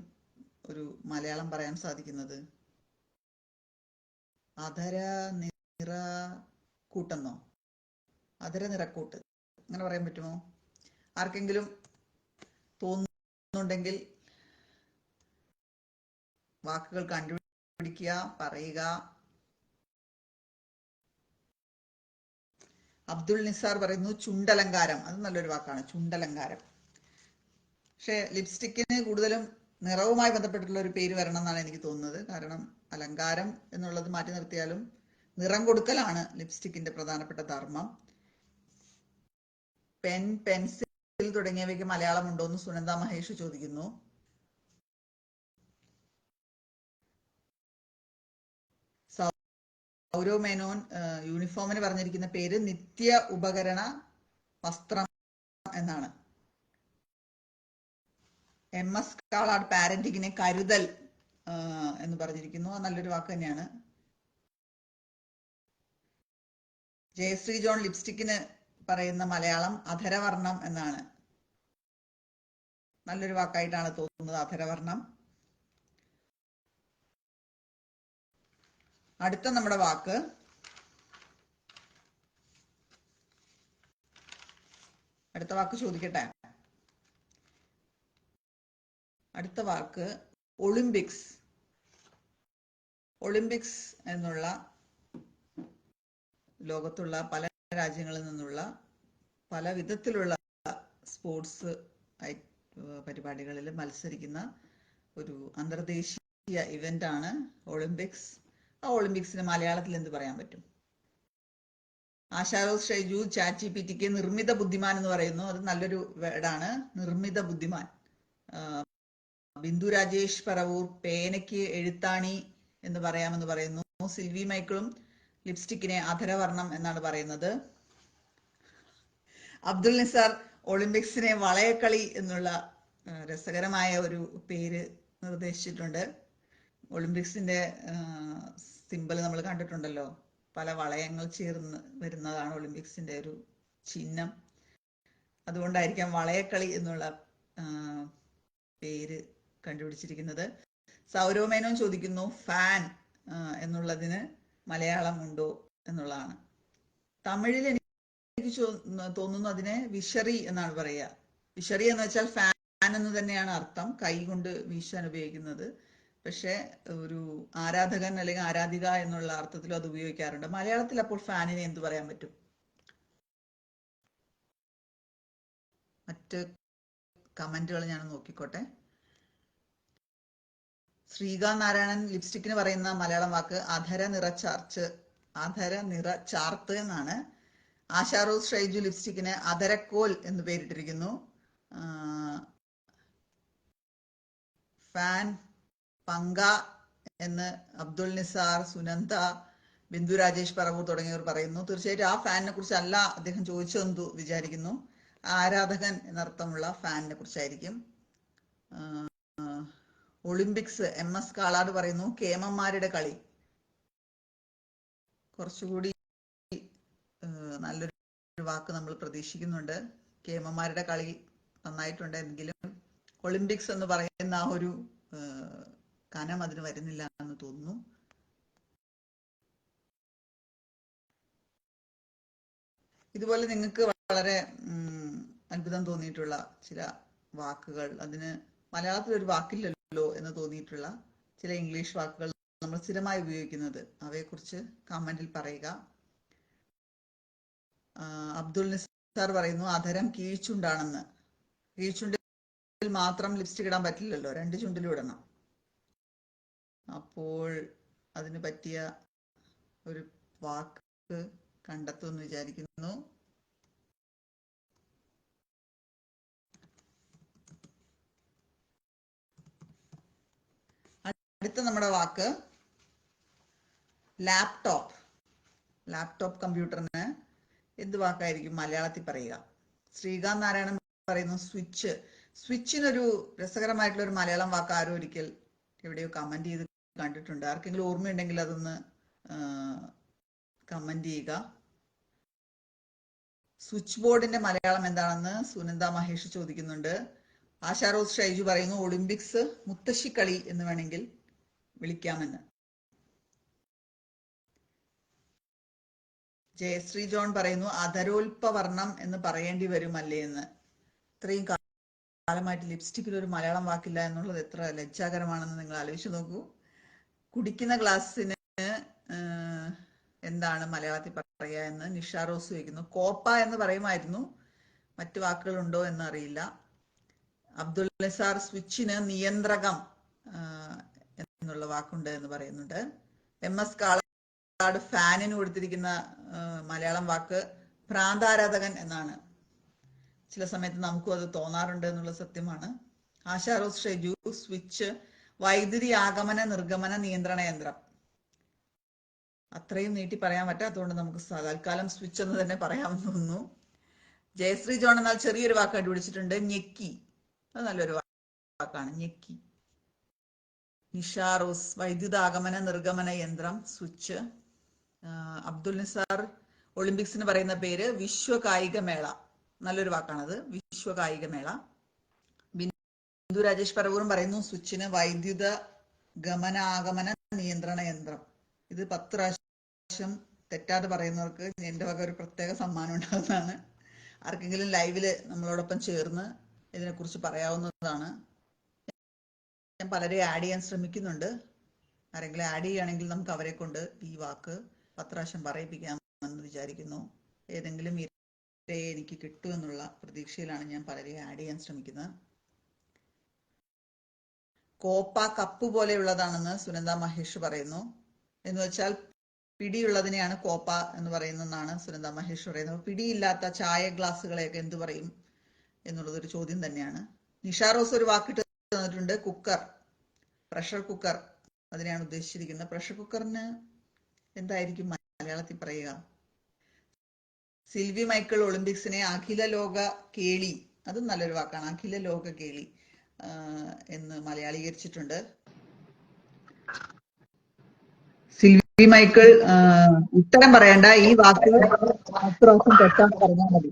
ഒരു മലയാളം പറയാൻ സാധിക്കുന്നത്? അധര നിറ കൂട്ടെന്നോ? അധര നിറക്കൂട്ട് അങ്ങനെ പറയാൻ പറ്റുമോ? ആർക്കെങ്കിലും തോന്നുന്നുണ്ടെങ്കിൽ വാക്കുകൾ കണ്ടുപിടിക്കുക, പറയുക. അബ്ദുൾ നിസാർ പറയുന്നു ചുണ്ടലങ്കാരം, അത് നല്ലൊരു വാക്കാണ്, ചുണ്ടലങ്കാരം. പക്ഷെ ലിപ്സ്റ്റിക്കിന് കൂടുതലും നിറവുമായി ബന്ധപ്പെട്ടിട്ടുള്ള ഒരു പേര് വരണം എന്നാണ് എനിക്ക് തോന്നുന്നത്. കാരണം അലങ്കാരം എന്നുള്ളത് മാറ്റി നിർത്തിയാലും നിറം കൊടുക്കലാണ് ലിപ്സ്റ്റിക്കിന്റെ പ്രധാനപ്പെട്ട ധർമ്മം. പെൻ, പെൻസിൽ തുടങ്ങിയവയ്ക്ക് മലയാളം ഉണ്ടോ എന്ന് സുനന്ദ മഹേഷ് ചോദിക്കുന്നു. സൗരവ് മേനോൻ യൂണിഫോമിന് പറഞ്ഞിരിക്കുന്ന പേര് നിത്യ ഉപകരണ വസ്ത്രം എന്നാണ്. MS കാളാട് പാരന്റിങ്ങിനെ കരുതൽ എന്ന് പറഞ്ഞിരിക്കുന്നു. അത് നല്ലൊരു വാക്ക് തന്നെയാണ്. ജയശ്രീ ജോൺ ലിപ്സ്റ്റിക്കിന് പറയുന്ന മലയാളം അധരവർണം എന്നാണ്. നല്ലൊരു വാക്കായിട്ടാണ് തോന്നുന്നത് അധരവർണം. അടുത്ത നമ്മുടെ വാക്ക് ചോദിക്കട്ടെ. അടുത്ത വാക്ക് ഒളിമ്പിക്സ്. ഒളിമ്പിക്സ് എന്നുള്ള ലോകത്തുള്ള പല രാജ്യങ്ങളിൽ നിന്നുള്ള പല വിധത്തിലുള്ള സ്പോർട്സ് പരിപാടികളിൽ മത്സരിക്കുന്ന ഒരു അന്തർദേശീയ ഇവന്റ് ആണ് ഒളിമ്പിക്സ്. ആ ഒളിമ്പിക്സിന് മലയാളത്തിൽ എന്ത് പറയാൻ പറ്റും? ആശാറോസ് ഷൈജു ചാറ്റ് ജിപിടിക്ക് നിർമ്മിത ബുദ്ധിമാൻ എന്ന് പറയുന്നു. അത് നല്ലൊരു വേർഡാണ്, നിർമ്മിത ബുദ്ധിമാൻ. ബിന്ദു രാജേഷ് പറവൂർ പേനയ്ക്ക് എഴുത്താണി എന്ന് പറയാമെന്ന് പറയുന്നു. സിൽവി മൈക്കിളും ലിപ്സ്റ്റിക്കിനെ അധരവർണം എന്നാണ് പറയുന്നത്. അബ്ദുൽ നിസാർ ഒളിമ്പിക്സിനെ വളയക്കളി എന്നുള്ള രസകരമായ ഒരു പേര് നിർദ്ദേശിച്ചിട്ടുണ്ട്. ഒളിമ്പിക്സിന്റെ സിമ്പൽ നമ്മൾ കണ്ടിട്ടുണ്ടല്ലോ, പല വളയങ്ങൾ ചേർന്ന് വരുന്നതാണ് ഒളിമ്പിക്സിന്റെ ഒരു ചിഹ്നം. അതുകൊണ്ടായിരിക്കാം വളയക്കളി എന്നുള്ള പേര് കണ്ടുപിടിച്ചിരിക്കുന്നത്. സൗരവ് മേനോൻ ചോദിക്കുന്നു ഫാൻ എന്നുള്ളതിന് മലയാളം ഉണ്ടോ എന്നുള്ളതാണ്. തമിഴിൽ എനിക്ക് തോന്നുന്നു അതിനെ വിഷറി എന്നാണ് പറയുക. വിഷറി എന്ന് വെച്ചാൽ ഫാൻ എന്ന് തന്നെയാണ് അർത്ഥം, കൈ കൊണ്ട് വീശാൻ ഉപയോഗിക്കുന്നത്. പക്ഷെ ഒരു ആരാധകൻ അല്ലെങ്കിൽ ആരാധിക എന്നുള്ള അർത്ഥത്തിലും അത് ഉപയോഗിക്കാറുണ്ട്. മലയാളത്തിൽ അപ്പോൾ ഫാനിനെ എന്ത് പറയാൻ പറ്റും? മറ്റ് കമന്റുകൾ ഞാൻ നോക്കിക്കോട്ടെ. ശ്രീകാന്ത് നാരായണൻ ലിപ്സ്റ്റിക്കിന് പറയുന്ന മലയാളം വാക്ക് അധര നിറ ചാർത്ത് എന്നാണ്. ആശാറോസ് ഷൈജു ലിപ്സ്റ്റിക്കിന് അധരക്കോൽ എന്ന് പേരിട്ടിരിക്കുന്നു. ഫാൻ പങ്ക എന്ന് അബ്ദുൽ നിസാർ, സുനന്ദ, ബിന്ദു രാജേഷ് പറവൂർ തുടങ്ങിയവർ പറയുന്നു. തീർച്ചയായിട്ടും ആ ഫാനിനെ കുറിച്ചല്ല അദ്ദേഹം ചോദിച്ചതെന്ന് വിചാരിക്കുന്നു. ആരാധകൻ എന്നർത്ഥമുള്ള ഫാനിനെ കുറിച്ചായിരിക്കും. ഒളിമ്പിക്സ് MS കാളാട് പറയുന്നു കേമന്മാരുടെ കളി. കുറച്ചുകൂടി നല്ലൊരു വാക്ക് നമ്മൾ പ്രതീക്ഷിക്കുന്നുണ്ട്. കേമന്മാരുടെ കളി നന്നായിട്ടുണ്ട്, എങ്കിലും ഒളിമ്പിക്സ് എന്ന് പറയുന്ന ആ ഒരു കനം അതിന് വരുന്നില്ല എന്ന് തോന്നുന്നു. ഇതുപോലെ നിങ്ങൾക്ക് വളരെ അത്ഭുതം തോന്നിയിട്ടുള്ള ചില വാക്കുകൾ, അതിന് മലയാളത്തിൽ ഒരു വാക്കില്ലല്ലോ എന്ന് തോന്നിയിട്ടുള്ള ചില ഇംഗ്ലീഷ് വാക്കുകൾ നമ്മൾ സ്ഥിരമായി ഉപയോഗിക്കുന്നത്, അവയെക്കുറിച്ച് കമന്റിൽ പറയുക. അബ്ദുൽ നിസാർ പറയുന്നു അധരം കീഴ്ചുണ്ടാണെന്ന്. കീഴ്ചുണ്ടിൽ മാത്രം ലിപ്സ്റ്റിക് ഇടാൻ പറ്റില്ലല്ലോ, 2 ചുണ്ടിലും ഇടണം. അപ്പോൾ അതിന് പറ്റിയ ഒരു വാക്ക് കണ്ടെത്തുമെന്ന് വിചാരിക്കുന്നു. അടുത്ത നമ്മുടെ വാക്ക് ലാപ്ടോപ്പ്. ലാപ്ടോപ്പ് കമ്പ്യൂട്ടറിന് എന്ത് വാക്കായിരിക്കും മലയാളത്തിൽ പറയുക? ശ്രീകാന്ത് നാരായണൻ പറയുന്നു സ്വിച്ച്. സ്വിച്ചിനൊരു രസകരമായിട്ടുള്ള ഒരു മലയാളം വാക്ക് ആരോ ഒരിക്കൽ എവിടെയോ കമന്റ് ചെയ്ത് കണ്ടിട്ടുണ്ട്. ആർക്കെങ്കിലും ഓർമ്മയുണ്ടെങ്കിൽ അതൊന്ന് കമന്റ് ചെയ്യുക. സ്വിച്ച് ബോർഡിന്റെ മലയാളം എന്താണെന്ന് സുനന്ദ മഹേഷ് ചോദിക്കുന്നുണ്ട്. ആശാറോസ് ഷൈജു പറയുന്നു ഒളിമ്പിക്സ് മുത്തശ്ശിക്കളി എന്ന് വേണമെങ്കിൽ വിളിക്കാമെന്ന്. ജയശ്രീ ജോൺ പറയുന്നു അധരോൽപവർണം എന്ന് പറയേണ്ടി വരുമല്ലേ എന്ന്. ഇത്രയും കാലമായിട്ട് ലിപ്സ്റ്റിക്കിൽ ഒരു മലയാളം വാക്കില്ല എന്നുള്ളത് എത്ര ലജ്ജാകരമാണെന്ന് നിങ്ങൾ ആലോചിച്ച് നോക്കൂ. കുടിക്കുന്ന ഗ്ലാസ്സിന് എന്താണ് മലയാളത്തിൽ പറയുക എന്ന് നിഷ റോസ് ചോദിക്കുന്നു. കോപ്പ എന്ന് പറയുമായിരുന്നു, മറ്റു വാക്കുകളുണ്ടോ എന്നറിയില്ല. അബ്ദുൽ നിസാർ സ്വിച്ചിന് നിയന്ത്രകം എന്നുള്ള വാക്കുണ്ട് എന്ന് പറയുന്നുണ്ട്. MS കാളാട് ഫാനിന് കൊടുത്തിരിക്കുന്ന മലയാളം വാക്ക് ഭ്രാന്താരാധകൻ എന്നാണ്. ചില സമയത്ത് നമുക്കും അത് തോന്നാറുണ്ട് എന്നുള്ള സത്യമാണ്. ആശാറോസ് ഷെജു സ്വിച്ച് വൈദ്യുതി ആഗമന നിർഗമന നിയന്ത്രണ യന്ത്രം. അത്രയും നീട്ടി പറയാൻ പറ്റാത്തതുകൊണ്ട് നമുക്ക് തൽക്കാലം സ്വിച്ച് എന്ന് തന്നെ പറയാമെന്ന് തോന്നുന്നു. ജയശ്രീ ജോൺ എന്നാൽ ചെറിയൊരു വാക്ക് കണ്ടുപിടിച്ചിട്ടുണ്ട്, ഞെക്കി. അത് നല്ലൊരു വാക്കാണ്, ഞെക്കി. നിഷാറൂസ് വൈദ്യുതാഗമന നിർഗമന യന്ത്രം, സ്വിച്ച്. അബ്ദുൽ നിസാർ ഒളിമ്പിക്സിന് പറയുന്ന പേര് വിശ്വ കായിക മേള. നല്ലൊരു വാക്കാണത്, വിശ്വ കായിക മേള. ബിന്ദു രാജേഷ് പരവൂറും പറയുന്നു സ്വിച്ചിന് വൈദ്യുത ഗമനാഗമന നിയന്ത്രണ യന്ത്രം. ഇത് 10 പ്രാവശ്യം തെറ്റാതെ പറയുന്നവർക്ക് എന്റെ വക ഒരു പ്രത്യേക സമ്മാനം ഉണ്ടാകുന്നതാണ്. ആർക്കെങ്കിലും ലൈവില് നമ്മളോടൊപ്പം ചേർന്ന് ഇതിനെക്കുറിച്ച് പറയാവുന്നതാണ്. ഞാൻ പലരെ ആഡ് ചെയ്യാൻ ശ്രമിക്കുന്നുണ്ട്. ആരെങ്കിലും ആഡ് ചെയ്യുകയാണെങ്കിൽ നമുക്ക് അവരെ കൊണ്ട് ഈ വാക്ക് 10 പ്രാവശ്യം പറയിപ്പിക്കാമെന്ന് വിചാരിക്കുന്നു. ഏതെങ്കിലും ഇരയെ എനിക്ക് കിട്ടുമെന്നുള്ള പ്രതീക്ഷയിലാണ് ഞാൻ പലരെ ആഡ് ചെയ്യാൻ ശ്രമിക്കുന്നത്. കോപ്പ കപ്പ് പോലെയുള്ളതാണെന്ന് സുനന്ദ മഹേഷ് പറയുന്നു. എന്ന് വെച്ചാൽ പിടിയുള്ളതിനെയാണ് കോപ്പ എന്ന് പറയുന്നതെന്നാണ് സുനന്ദ മഹേഷ് പറയുന്നത്. പിടിയില്ലാത്ത ചായ ഗ്ലാസ്സുകളെയൊക്കെ എന്തു പറയും എന്നുള്ളതൊരു ചോദ്യം തന്നെയാണ്. നിഷാറോസ് ഒരു വാക്കിട്ട് തന്നിട്ടുണ്ട്, കുക്കർ, പ്രഷർ കുക്കർ, അതിനെയാണ് ഉദ്ദേശിച്ചിരിക്കുന്നത്. പ്രഷർ കുക്കറിന് എന്തായിരിക്കും മലയാളത്തിൽ പറയുക? സിൽവി മൈക്കിൾ ഒളിമ്പിക്സിനെ അഖില ലോക കേളി, അതും നല്ലൊരു വാക്കാണ്, അഖില ലോക കേളി എന്ന് മലയാളീകരിച്ചിട്ടുണ്ട്. സിൽവി മൈക്കിൾ ഉത്തരം പറയണ്ട, ഈ വാക്ക് പ്രാവശ്യം തെറ്റാണ് പറഞ്ഞാൽ മതി.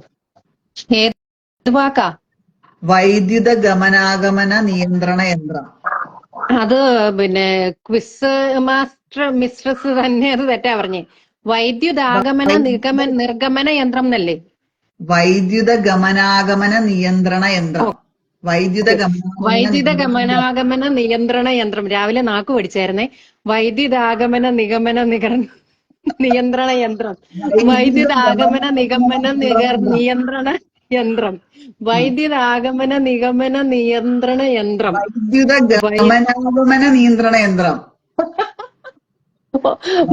വൈദ്യുത ഗമനാഗമന നിയന്ത്രണ യന്ത്രം. അത് പിന്നെ ക്വിസ് മാസ്റ്റർ മിസ്ട്രസ് തന്നെ അത് തെറ്റാ പറഞ്ഞേ. വൈദ്യുതാഗമന നിർഗമന യന്ത്രം എന്നല്ലേ? വൈദ്യുത ഗമനാഗമന നിയന്ത്രണ യന്ത്രം. വൈദ്യുത ഗമനാഗമന നിയന്ത്രണ യന്ത്രം. രാവിലെ നാക്കു പഠിച്ചായിരുന്നേ. വൈദ്യുതാഗമന നിയന്ത്രണ യന്ത്രം. വൈദ്യുതാഗമന നിയന്ത്രണ യന്ത്രം. വൈദ്യുതാഗമന നിയന്ത്രണ യന്ത്രം. വൈദ്യുത ഗമനാഗമന നിയന്ത്രണ യന്ത്രം.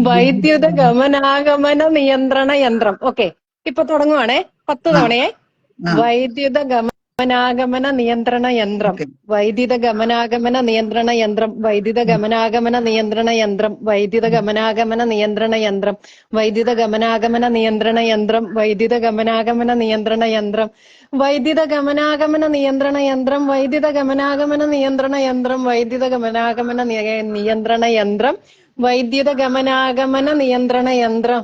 വൈദ്യുത ഗമനാഗമന നിയന്ത്രണ യന്ത്രം. ഓക്കെ, ഇപ്പൊ തുടങ്ങുവാണേ. 10 തവണയെ. വൈദ്യുത ഗമനാഗമന നിയന്ത്രണ യന്ത്രം. വൈദ്യുത ഗമനാഗമന നിയന്ത്രണ യന്ത്രം. വൈദ്യുത ഗമനാഗമന നിയന്ത്രണ യന്ത്രം. വൈദ്യുത ഗമനാഗമന നിയന്ത്രണ യന്ത്രം. വൈദ്യുത ഗമനാഗമന നിയന്ത്രണ യന്ത്രം. വൈദ്യുത ഗമനാഗമന നിയന്ത്രണ യന്ത്രം. വൈദ്യുത ഗമനാഗമന നിയന്ത്രണ യന്ത്രം. വൈദ്യുത ഗമനാഗമന നിയന്ത്രണ യന്ത്രം. വൈദ്യുത ഗമനാഗമന നിയന്ത്രണ യന്ത്രം. വൈദ്യുത ഗമനാഗമന നിയന്ത്രണ യന്ത്രം.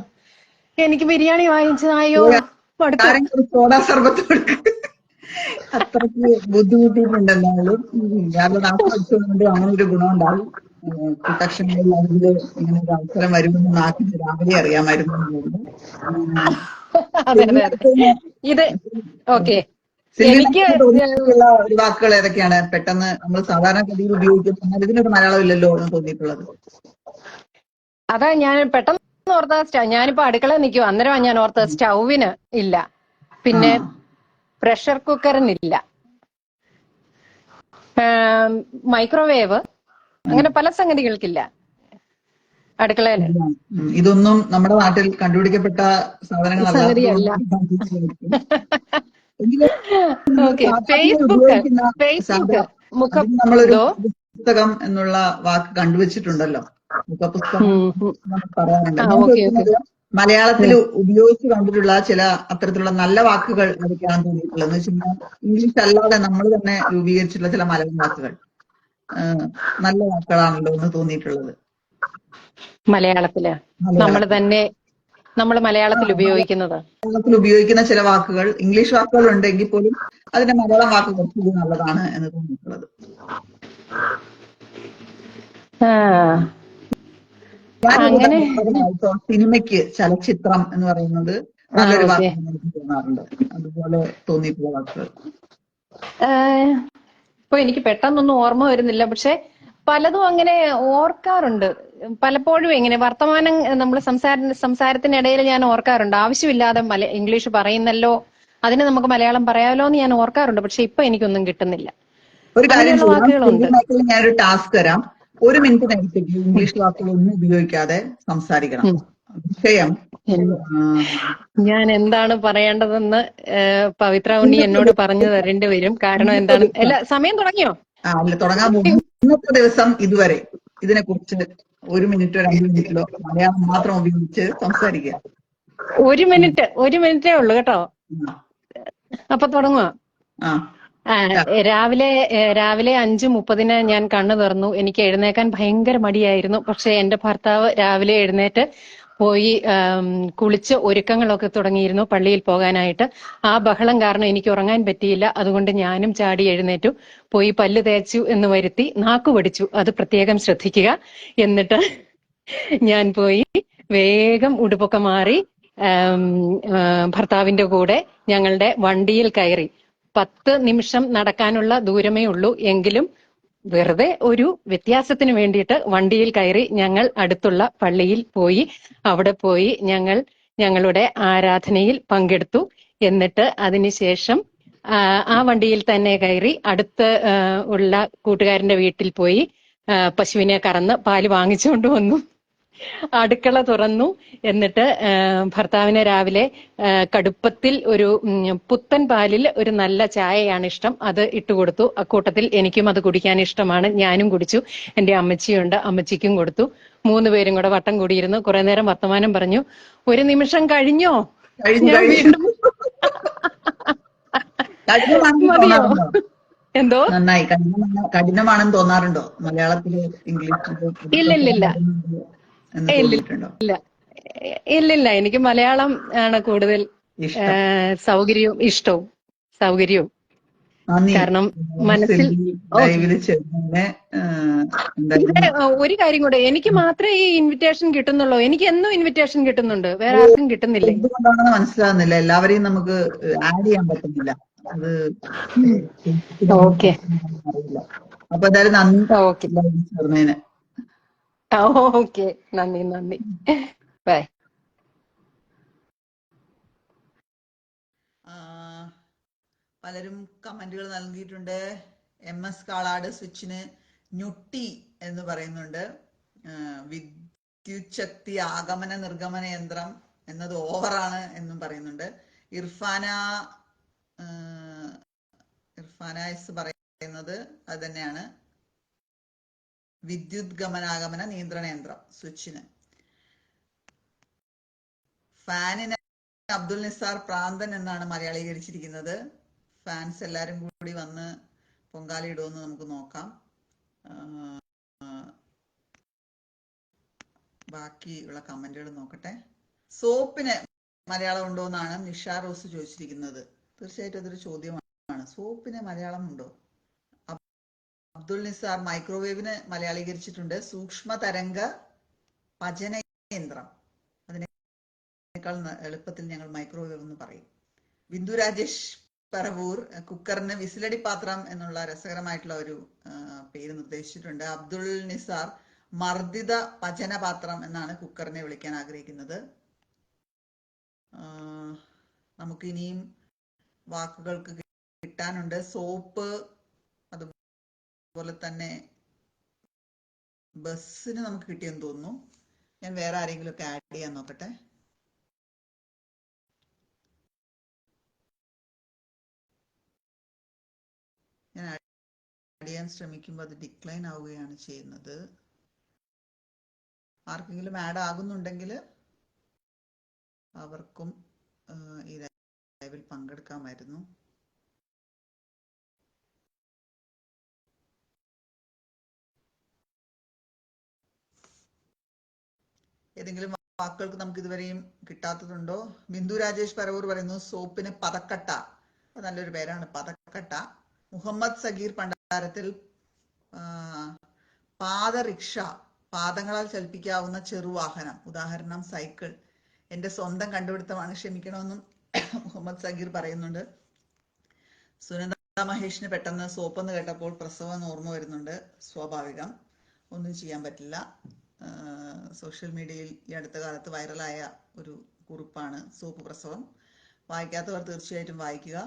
എനിക്ക് ബിരിയാണി വാങ്ങിച്ചതായോ സോഡാ സർബത്ത് അത്രയ്ക്ക് ബുദ്ധിമുട്ടിയിട്ടുണ്ടെന്നാലും നാട്ടിൽ അങ്ങനെ ഒരു ഗുണം ഉണ്ടാവും. കുട്ടക്ഷങ്ങളിൽ ഇങ്ങനെ ഒരു അവസരം വരുമെന്ന് നാട്ടിൽ രാവിലെ അറിയാമായിരുന്നു. ഇത് ഓക്കെ. ഒരു വാക്കുകൾ ഏതൊക്കെയാണ് പെട്ടെന്ന് നമ്മൾ സാധാരണഗതിയിൽ ഉപയോഗിക്കുന്നത്, എന്നാൽ ഇതിനൊരു മലയാളം ഇല്ലല്ലോ എന്ന് തോന്നിയിട്ടുള്ളത്? അതാ ഞാൻ പെട്ടെന്ന് ഓർത്ത. ഞാനിപ്പോ അടുക്കളയിൽ നിൽക്കും, അന്നേരം ഞാൻ ഓർത്ത സ്റ്റൗവിന് ഇല്ല, പിന്നെ പ്രഷർ കുക്കറിനില്ല, മൈക്രോവേവ്, അങ്ങനെ പല സംഗതികൾക്കില്ല അടുക്കളയില്. ഇതൊന്നും നമ്മുടെ നാട്ടിൽ കണ്ടുപിടിക്കപ്പെട്ട സാധനങ്ങളല്ല. നമ്മളൊരു പുസ്തകം എന്നുള്ള വാക്ക് കണ്ടുവച്ചിട്ടുണ്ടല്ലോ, മുഖപുസ്തകം പറയാറുണ്ട്. മലയാളത്തിൽ ഉപയോഗിച്ച് കണ്ടിട്ടുള്ള ചില അത്തരത്തിലുള്ള നല്ല വാക്കുകൾ ഏതൊക്കെയാണെന്ന് തോന്നിയിട്ടുള്ളത് എന്ന് വെച്ച് കഴിഞ്ഞാൽ ഇംഗ്ലീഷ് അല്ലാതെ നമ്മൾ തന്നെ രൂപീകരിച്ചിട്ടുള്ള ചില മലയാളം വാക്കുകൾ നല്ല വാക്കുകളാണല്ലോ എന്ന് തോന്നിയിട്ടുള്ളത്. മലയാളത്തില് നമ്മൾ മലയാളത്തിൽ ഉപയോഗിക്കുന്ന ചില വാക്കുകൾ, ഇംഗ്ലീഷ് വാക്കുകൾ ഉണ്ടെങ്കിൽ പോലും അതിന്റെ മലയാളം വാക്ക് കുറച്ചുകൂടി നല്ലതാണ് എന്ന് തോന്നിയിട്ടുള്ളത്. സിനിമയ്ക്ക് ചലച്ചിത്രം എന്ന് പറയുന്നത് നല്ലൊരു വാക്ക് തോന്നാറുണ്ട്. അതുപോലെ തോന്നിയിട്ടുള്ള വാക്കുകൾ ഇപ്പൊ എനിക്ക് പെട്ടെന്നൊന്നും ഓർമ്മ വരുന്നില്ല, പക്ഷെ പലതും അങ്ങനെ ഓർക്കാറുണ്ട്. പലപ്പോഴും എങ്ങനെ വർത്തമാനം നമ്മൾ സംസാരത്തിനിടയിൽ ഞാൻ ഓർക്കാറുണ്ട്, ആവശ്യമില്ലാതെ ഇംഗ്ലീഷ് പറയുന്നല്ലോ, അതിന് നമുക്ക് മലയാളം പറയാമല്ലോ എന്ന് ഞാൻ ഓർക്കാറുണ്ട്. പക്ഷെ ഇപ്പൊ എനിക്കൊന്നും കിട്ടുന്നില്ല. ഒരു കാര്യം ഞാനൊരു ടാസ്ക് തരാം. 1 മിനിറ്റ് നേരത്തേക്ക് ഇംഗ്ലീഷ് വാക്കുകൾ ഒന്നും ഉപയോഗിക്കാതെ സംസാരിക്കണം. വിഷയം ഞാൻ എന്താണ് പറയേണ്ടതെന്ന് പവിത്ര ഉണ്ണി എന്നോട് പറഞ്ഞു തരേണ്ടി വരും. കാരണം എന്താണ്, സമയം തുടങ്ങിയോ? അല്ല, തുടങ്ങാൻ പോകുന്നു. ഇന്നത്തെ ദിവസം ഇതുവരെ ഇതിനെ കുറിച്ച് 1 മിനിറ്റോ 2 മിനിറ്റിലോ മലയാളം മാത്രം ഉപയോഗിച്ച് സംസാരിക്കുക. 1 മിനിറ്റേ ഉള്ളു കേട്ടോ. അപ്പൊ തുടങ്ങുക. ആ, രാവിലെ 5:30 ഞാൻ കണ്ണു തുറന്നു. എനിക്ക് എഴുന്നേക്കാൻ ഭയങ്കര മടിയായിരുന്നു. പക്ഷെ എന്റെ ഭർത്താവ് രാവിലെ എഴുന്നേറ്റ് പോയി കുളിച്ച് ഒരുക്കങ്ങളൊക്കെ തുടങ്ങിയിരുന്നു പള്ളിയിൽ പോകാനായിട്ട്. ആ ബഹളം കാരണം എനിക്ക് ഉറങ്ങാൻ പറ്റിയില്ല. അതുകൊണ്ട് ഞാനും ചാടി എഴുന്നേറ്റു, പോയി പല്ല് തേച്ചു എന്ന് വരുത്തി. നാക്കു പഠിച്ചു, അത് പ്രത്യേകം ശ്രദ്ധിക്കുക. എന്നിട്ട് ഞാൻ പോയി വേഗം ഉടുപ്പൊക്കെ മാറി ആം, ആ, ഭർത്താവിന്റെ കൂടെ ഞങ്ങളുടെ വണ്ടിയിൽ കയറി. 10 നിമിഷം നടക്കാനുള്ള ദൂരമേ ഉള്ളൂ. എങ്കിലും വെറുതെ ഒരു വ്യത്യാസത്തിന് വേണ്ടിയിട്ട് വണ്ടിയിൽ കയറി ഞങ്ങൾ അടുത്തുള്ള പള്ളിയിൽ പോയി. അവിടെ പോയി ഞങ്ങളുടെ ആരാധനയിൽ പങ്കെടുത്തു. എന്നിട്ട് അതിനുശേഷം ആ വണ്ടിയിൽ തന്നെ കയറി അടുത്ത് ഉള്ള കൂട്ടുകാരന്റെ വീട്ടിൽ പോയി പശുവിനെ കറന്ന് പാല് വാങ്ങിച്ചുകൊണ്ട് വന്നു. അടുക്കള തുറന്നു. എന്നിട്ട് ഭർത്താവിന് രാവിലെ കടുപ്പത്തിൽ ഒരു പുത്തൻ പാലിൽ ഒരു നല്ല ചായയാണ് ഇഷ്ടം, അത് ഇട്ടുകൊടുത്തു. അക്കൂട്ടത്തിൽ എനിക്കും അത് കുടിക്കാൻ ഇഷ്ടമാണ്, ഞാനും കുടിച്ചു. എന്റെ അമ്മച്ചിയുണ്ട്, അമ്മച്ചിക്കും കൊടുത്തു. 3 പേരും കൂടെ വട്ടം കൂടിയിരുന്നു കുറെ നേരം വർത്തമാനം പറഞ്ഞു. ഒരു നിമിഷം കഴിഞ്ഞോ, കഴിഞ്ഞു ഞാൻ കഴിഞ്ഞു. വീണ്ടും കഠിനമാണെന്ന് മതിയോ? തോന്നാറുണ്ടോ? എന്തോ? നന്നായി. കഠിനമാണെന്ന് തോന്നാറുണ്ടോ? മലയാളത്തില് ഇംഗ്ലീഷിലും ഇല്ലില്ലില്ല, എന്ന് തോന്നിയിട്ടുണ്ടോ? ഇല്ലില്ല. എനിക്ക് മലയാളം ആണ് കൂടുതൽ ഇഷ്ടം. ഇഷ്ടവും സൗകര്യവും. നന്ദി. കാരണം മനസ്സിൽ ലൈവില് ചെന്നതിന് പിന്നെ എന്തായാലും ഒരു കാര്യം കൂടെ, എനിക്ക് മാത്രമേ ഈ ഇൻവിറ്റേഷൻ കിട്ടുന്നുള്ളൂ. എനിക്ക് എന്നും ഇൻവിറ്റേഷൻ കിട്ടുന്നുണ്ട്, വേറെ ആർക്കും കിട്ടുന്നില്ലേ? എന്തുകൊണ്ടാണെന്ന് മനസ്സിലാകുന്നില്ല. എല്ലാവരെയും നമുക്ക് ആഡ് ചെയ്യാൻ പറ്റുന്നില്ല. അത് ഓക്കെ അറിയില്ല. അപ്പൊ എന്തായാലും നന്ദി ഓക്കെ ലൈവിൽ ചേർന്നതിന്. ഓക്കെ, നന്ദി. ബൈ. പലരും കമന്റുകൾ നൽകിയിട്ടുണ്ട്. MS കാളാട് സ്വിച്ചിന് ഞൊട്ടി എന്ന് പറയുന്നുണ്ട്. വിദ്യുച്ഛക്തി ആഗമന നിർഗമന യന്ത്രം എന്നത് ഓവറാണ് എന്നും പറയുന്നുണ്ട്. ഇർഫാന പറയുന്നത് അത് തന്നെയാണ്, വിദ്യുത് ഗമനാഗമന നിയന്ത്രണ യന്ത്രം സ്വിച്ചിന്. ഫാനിന് അബ്ദുൽ നിസാർ പ്രാന്തൻ എന്നാണ് മലയാളീകരിച്ചിരിക്കുന്നത്. ഫാൻസ് എല്ലാരും കൂടി വന്ന് പൊങ്കാലയിടുമെന്ന് നമുക്ക് നോക്കാം. ബാക്കിയുള്ള കമന്റുകൾ നോക്കട്ടെ. സോപ്പിന് മലയാളം ഉണ്ടോ എന്നാണ് നിഷ റോസ് ചോദിച്ചിരിക്കുന്നത്. തീർച്ചയായിട്ടും അതൊരു ചോദ്യമാണ്. സോപ്പിന് മലയാളം ഉണ്ടോ? അബ്ദുൽ നിസാർ മൈക്രോവേവിന് മലയാളീകരിച്ചിട്ടുണ്ട്. സൂക്ഷ്മ തരംഗ പചനയന്ത്രം, അതിനേക്കാൾ എളുപ്പത്തിൽ ഞങ്ങൾ മൈക്രോവേവ് എന്ന് പറയും. ബിന്ദു രാജേഷ് പറവൂർ കുക്കറിന് വിസിലടി പാത്രം എന്നുള്ള രസകരമായിട്ടുള്ള ഒരു പേര് നിർദ്ദേശിച്ചിട്ടുണ്ട്. അബ്ദുൾ നിസാർ മർദ്ദിത പചനപാത്രം എന്നാണ് കുക്കറിനെ വിളിക്കാൻ ആഗ്രഹിക്കുന്നത്. നമുക്ക് ഇനിയും വാക്കുകൾക്ക് കിട്ടാനുണ്ട്. സോപ്പ്, അതുപോലെ തന്നെ ബസ്സിന് നമുക്ക് കിട്ടിയെന്ന് തോന്നുന്നു. ഞാൻ വേറെ ആരെങ്കിലും ഒക്കെ ആഡ് ചെയ്യാൻ നോക്കട്ടെ. ഞാൻ ആഡ് ചെയ്യാൻ ശ്രമിക്കുമ്പോൾ അത് ഡിക്ലൈൻ ആവുകയാണ് ചെയ്യുന്നത്. ആർക്കെങ്കിലും ആഡ് ആകുന്നുണ്ടെങ്കിൽ അവർക്കും ഈ ലൈവിൽ പങ്കെടുക്കാമായിരുന്നു. ഏതെങ്കിലും വാക്കുകൾക്ക് നമുക്ക് ഇതുവരെയും കിട്ടാത്തതുണ്ടോ? ബിന്ദു രാജേഷ് പരവൂർ പറയുന്നു സോപ്പിന് പതക്കട്ട. അത് നല്ലൊരു പേരാണ്, പതക്കട്ട. മുഹമ്മദ് സഗീർ പണ്ടാരത്തിൽ പാദറിക്ഷ, പാദങ്ങളാൽ ചലിപ്പിക്കാവുന്ന ചെറുവാഹനം, ഉദാഹരണം സൈക്കിൾ. എന്റെ സ്വന്തം കണ്ടുപിടുത്തമാണ്, ക്ഷമിക്കണമെന്നും മുഹമ്മദ് സഗീർ പറയുന്നുണ്ട്. സുനന്ദ മഹേഷിന് പെട്ടെന്ന് സോപ്പ് എന്ന് കേട്ടപ്പോൾ പ്രസവം ഓർമ്മ വരുന്നുണ്ട്. സ്വാഭാവികം, ഒന്നും ചെയ്യാൻ പറ്റില്ല. സോഷ്യൽ മീഡിയയിൽ ഈ അടുത്ത കാലത്ത് വൈറലായ ഒരു കുറിപ്പാണ് സോപ്പ് പ്രസവം. വായിക്കാത്തവർ തീർച്ചയായിട്ടും വായിക്കുക.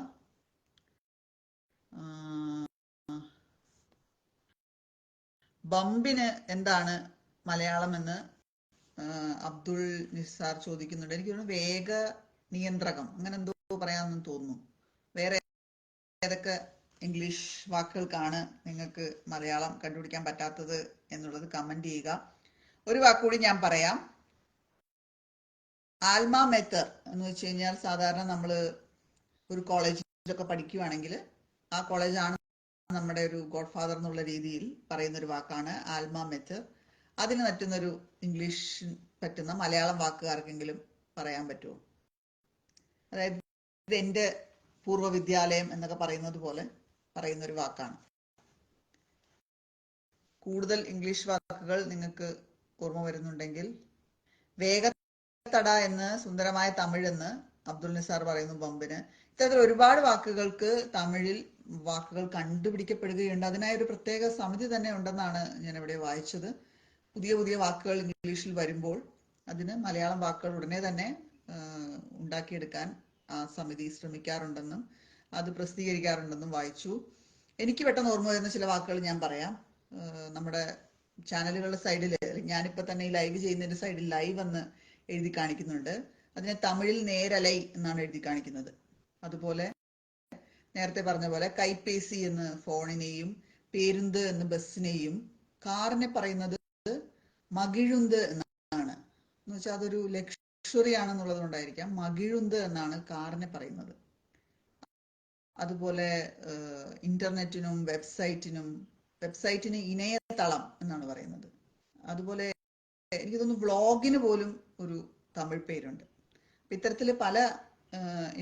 ബമ്പിന് എന്താണ് മലയാളം എന്ന് അബ്ദുൾ നിസാർ ചോദിക്കുന്നുണ്ട്. എനിക്ക് തോന്നുന്നു വേഗ നിയന്ത്രകം, അങ്ങനെ എന്തോ പറയാമെന്ന് തോന്നുന്നു. വേറെ ഏതൊക്കെ ഇംഗ്ലീഷ് വാക്കുകൾക്കാണ് നിങ്ങൾക്ക് മലയാളം കണ്ടുപിടിക്കാൻ പറ്റാത്തത് എന്നുള്ളത് കമന്റ് ചെയ്യുക. ഒരു വാക്കുകൂടി ഞാൻ പറയാം. ആൽമ മെത്തർ എന്ന് വെച്ച് കഴിഞ്ഞാൽ സാധാരണ നമ്മൾ ഒരു കോളേജിലൊക്കെ പഠിക്കുകയാണെങ്കിൽ ആ കോളേജാണ് നമ്മുടെ ഒരു ഗോഡ് ഫാദർ എന്നുള്ള രീതിയിൽ പറയുന്ന ഒരു വാക്കാണ് ആൽമ മെറ്റർ. അതിന് പറ്റുന്നൊരു ഇംഗ്ലീഷ് പറ്റുന്ന മലയാളം വാക്ക് ആർക്കെങ്കിലും പറയാൻ പറ്റുമോ? അതായത് ഇത് എൻ്റെ പൂർവ്വ വിദ്യാലയം എന്നൊക്കെ പറയുന്നത് പോലെ പറയുന്ന ഒരു വാക്കാണ്. കൂടുതൽ ഇംഗ്ലീഷ് വാക്കുകൾ നിങ്ങൾക്ക് ഓർമ്മ വരുന്നുണ്ടെങ്കിൽ, വേഗത്തട എന്ന് സുന്ദരമായ തമിഴ് എന്ന് അബ്ദുൽ നിസാർ പറയുന്നു ബമ്പിന്. ഇത്തരത്തിൽ ഒരുപാട് വാക്കുകൾക്ക് തമിഴിൽ വാക്കുകൾ കണ്ടുപിടിക്കപ്പെടുകയുണ്ട്. അതിനായി ഒരു പ്രത്യേക സമിതി തന്നെ ഉണ്ടെന്നാണ് ഞാൻ ഇവിടെ വായിച്ചത്. പുതിയ പുതിയ വാക്കുകൾ ഇംഗ്ലീഷിൽ വരുമ്പോൾ അതിന് മലയാളം വാക്കുകൾ ഉടനെ തന്നെ ഉണ്ടാക്കിയെടുക്കാൻ ആ സമിതി ശ്രമിക്കാറുണ്ടെന്നും അത് പ്രസിദ്ധീകരിക്കാറുണ്ടെന്നും വായിച്ചു. എനിക്ക് പെട്ടെന്ന് ഓർമ്മ വരുന്ന ചില വാക്കുകൾ ഞാൻ പറയാം. നമ്മുടെ ചാനലുകളുടെ സൈഡിൽ, ഞാനിപ്പോൾ തന്നെ ഈ ലൈവ് ചെയ്യുന്നതിന്റെ സൈഡിൽ ലൈവ് എന്ന് എഴുതി കാണിക്കുന്നുണ്ട്. അതിനെ തമിഴിൽ നേരലൈ എന്നാണ് എഴുതി കാണിക്കുന്നത്. അതുപോലെ നേരത്തെ പറഞ്ഞ പോലെ കൈപ്പേസി എന്ന് ഫോണിനെയും പേരുന്ത് എന്ന് ബസ്സിനെയും കാറിനെ പറയുന്നത് മകിഴുന്ത് എന്നാണ്. എന്ന് വെച്ചാൽ അതൊരു ലക്ഷറി ആണെന്നുള്ളത് കൊണ്ടായിരിക്കാം മകിഴുന്ത് എന്നാണ് കാറിനെ പറയുന്നത്. അതുപോലെ ഇന്റർനെറ്റിനും വെബ്സൈറ്റിന് ഇണയതളം എന്നാണ് പറയുന്നത്. അതുപോലെ എനിക്ക് തോന്നുന്നു വ്ളോഗിന് പോലും ഒരു തമിഴ് പേരുണ്ട്. ഇത്തരത്തില് പല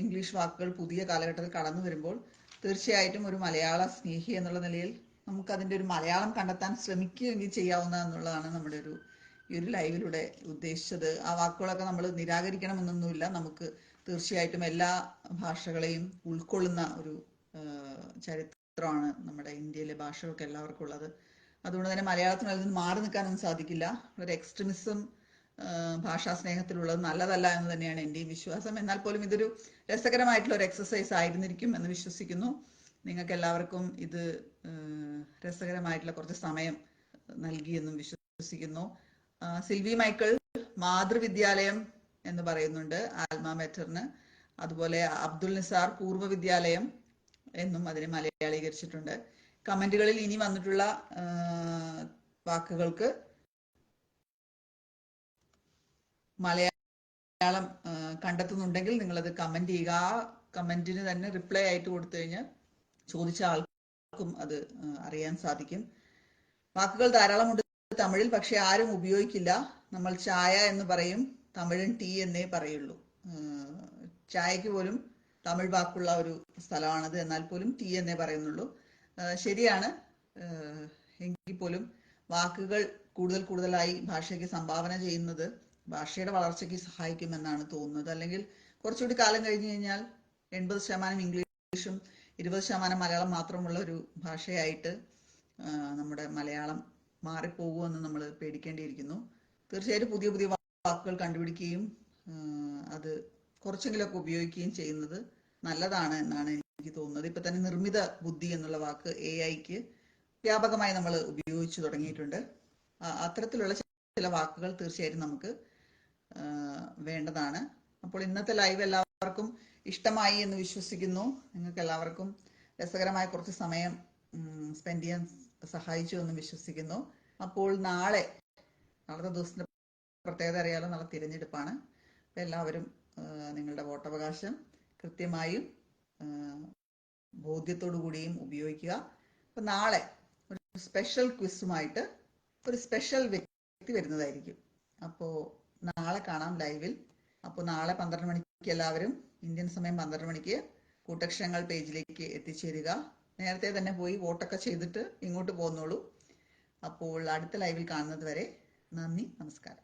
ഇംഗ്ലീഷ് വാക്കുകൾ പുതിയ കാലഘട്ടത്തിൽ കടന്നു വരുമ്പോൾ തീർച്ചയായിട്ടും ഒരു മലയാള സ്നേഹി എന്നുള്ള നിലയിൽ നമുക്ക് അതിൻ്റെ ഒരു മലയാളം കണ്ടെത്താൻ ശ്രമിക്കുകയെങ്കിൽ ചെയ്യാവുന്ന എന്നുള്ളതാണ് നമ്മുടെ ഈ ഒരു ലൈവിലൂടെ ഉദ്ദേശിച്ചത്. ആ വാക്കുകളൊക്കെ നമ്മൾ നിരാകരിക്കണമെന്നൊന്നുമില്ല. നമുക്ക് തീർച്ചയായിട്ടും എല്ലാ ഭാഷകളെയും ഉൾക്കൊള്ളുന്ന ഒരു ചരിത്രമാണ് നമ്മുടെ ഇന്ത്യയിലെ ഭാഷകൾക്ക് എല്ലാവർക്കും ഉള്ളത്. അതുകൊണ്ട് തന്നെ മലയാളത്തിന് അതിൽ നിന്ന് മാറി നിൽക്കാനൊന്നും സാധിക്കില്ല. ഒരു എക്സ്ട്രീമിസം ഭാഷാ സ്നേഹത്തിലുള്ളത് നല്ലതല്ല എന്ന് തന്നെയാണ് എൻ്റെയും വിശ്വാസം. എന്നാൽ പോലും ഇതൊരു രസകരമായിട്ടുള്ള ഒരു എക്സസൈസ് ആയിരുന്നിരിക്കും എന്ന് വിശ്വസിക്കുന്നു. നിങ്ങൾക്ക് എല്ലാവർക്കും ഇത് രസകരമായിട്ടുള്ള കുറച്ച് സമയം നൽകിയെന്നും വിശ്വസിക്കുന്നു. സിൽവി മൈക്കിൾ മാതൃവിദ്യാലയം എന്ന് പറയുന്നുണ്ട് ആൽമ മെറ്ററിന്. അതുപോലെ അബ്ദുൽ നിസാർ പൂർവ്വ വിദ്യാലയം എന്നും അതിനെ മലയാളീകരിച്ചിട്ടുണ്ട്. കമന്റുകളിൽ ഇനി വന്നിട്ടുള്ള വാക്കുകൾക്ക് മലയാളം കണ്ടെത്തുന്നുണ്ടെങ്കിൽ നിങ്ങളത് കമന്റ് ചെയ്യുക. ആ കമന്റിന് തന്നെ റിപ്ലൈ ആയിട്ട് കൊടുത്തു കഴിഞ്ഞാൽ ചോദിച്ച ആൾക്കും അത് അറിയാൻ സാധിക്കും. വാക്കുകൾ ധാരാളമുണ്ട് തമിഴിൽ, പക്ഷെ ആരും ഉപയോഗിക്കില്ല. നമ്മൾ ചായ എന്ന് പറയും, തമിഴൻ ടീ എന്നേ പറയുള്ളൂ. ചായക്ക് പോലും തമിഴ് വാക്കുള്ള ഒരു സ്ഥലമാണത്, എന്നാൽ പോലും ടീ എന്നേ പറയുന്നുള്ളൂ. ശരിയാണ്. എങ്കിൽ പോലും വാക്കുകൾ കൂടുതലായി ഭാഷയ്ക്ക് സംഭാവന ചെയ്യുന്നത് ഭാഷയുടെ വളർച്ചയ്ക്ക് സഹായിക്കുമെന്നാണ് തോന്നുന്നത്. അല്ലെങ്കിൽ കുറച്ചുകൂടി കാലം കഴിഞ്ഞു കഴിഞ്ഞാൽ 80% ഇംഗ്ലീഷും 20% മലയാളം മാത്രമുള്ള ഒരു ഭാഷയായിട്ട് നമ്മുടെ മലയാളം മാറിപ്പോകുമെന്ന് നമ്മൾ പേടിക്കേണ്ടിയിരിക്കുന്നു. തീർച്ചയായിട്ടും പുതിയ പുതിയ വാക്കുകൾ കണ്ടുപിടിക്കുകയും അത് കുറച്ചെങ്കിലുമൊക്കെ ഉപയോഗിക്കുകയും ചെയ്യുന്നത് നല്ലതാണ് എന്നാണ് എനിക്ക് തോന്നുന്നത്. ഇപ്പൊ തന്നെ നിർമ്മിത ബുദ്ധി എന്നുള്ള വാക്ക് AI-ക്ക് വ്യാപകമായി നമ്മൾ ഉപയോഗിച്ചു തുടങ്ങിയിട്ടുണ്ട്. അത്തരത്തിലുള്ള ചില വാക്കുകൾ തീർച്ചയായിട്ടും നമുക്ക് വേണ്ടതാണ്. അപ്പോൾ ഇന്നത്തെ ലൈവ് എല്ലാവർക്കും ഇഷ്ടമായി എന്ന് വിശ്വസിക്കുന്നു. നിങ്ങൾക്ക് എല്ലാവർക്കും രസകരമായ കുറച്ച് സമയം സ്പെൻഡ് ചെയ്യാൻ സഹായിച്ചു എന്ന് വിശ്വസിക്കുന്നു. അപ്പോൾ നാളത്തെ ദിവസത്തിന്റെ പ്രത്യേകത അറിയാലോ, നാളെ തിരഞ്ഞെടുപ്പാണ്. എല്ലാവരും നിങ്ങളുടെ വോട്ടവകാശം കൃത്യമായും ബോധ്യത്തോടു കൂടിയും ഉപയോഗിക്കുക. അപ്പൊ നാളെ ഒരു സ്പെഷ്യൽ ക്വിസുമായിട്ട് ഒരു സ്പെഷ്യൽ വ്യക്തി വരുന്നതായിരിക്കും. അപ്പോൾ നാളെ കാണാം ലൈവിൽ. അപ്പോൾ നാളെ 12 മണിക്ക് എല്ലാവരും ഇന്ത്യൻ സമയം 12 മണിക്ക് കൂട്ടക്ഷരങ്ങൾ പേജിലേക്ക് എത്തിച്ചേരുക. നേരത്തെ തന്നെ പോയി വോട്ടൊക്കെ ചെയ്തിട്ട് ഇങ്ങോട്ട് പോന്നോളൂ. അപ്പോൾ അടുത്ത ലൈവിൽ കാണുന്നത് വരെ നന്ദി, നമസ്കാരം.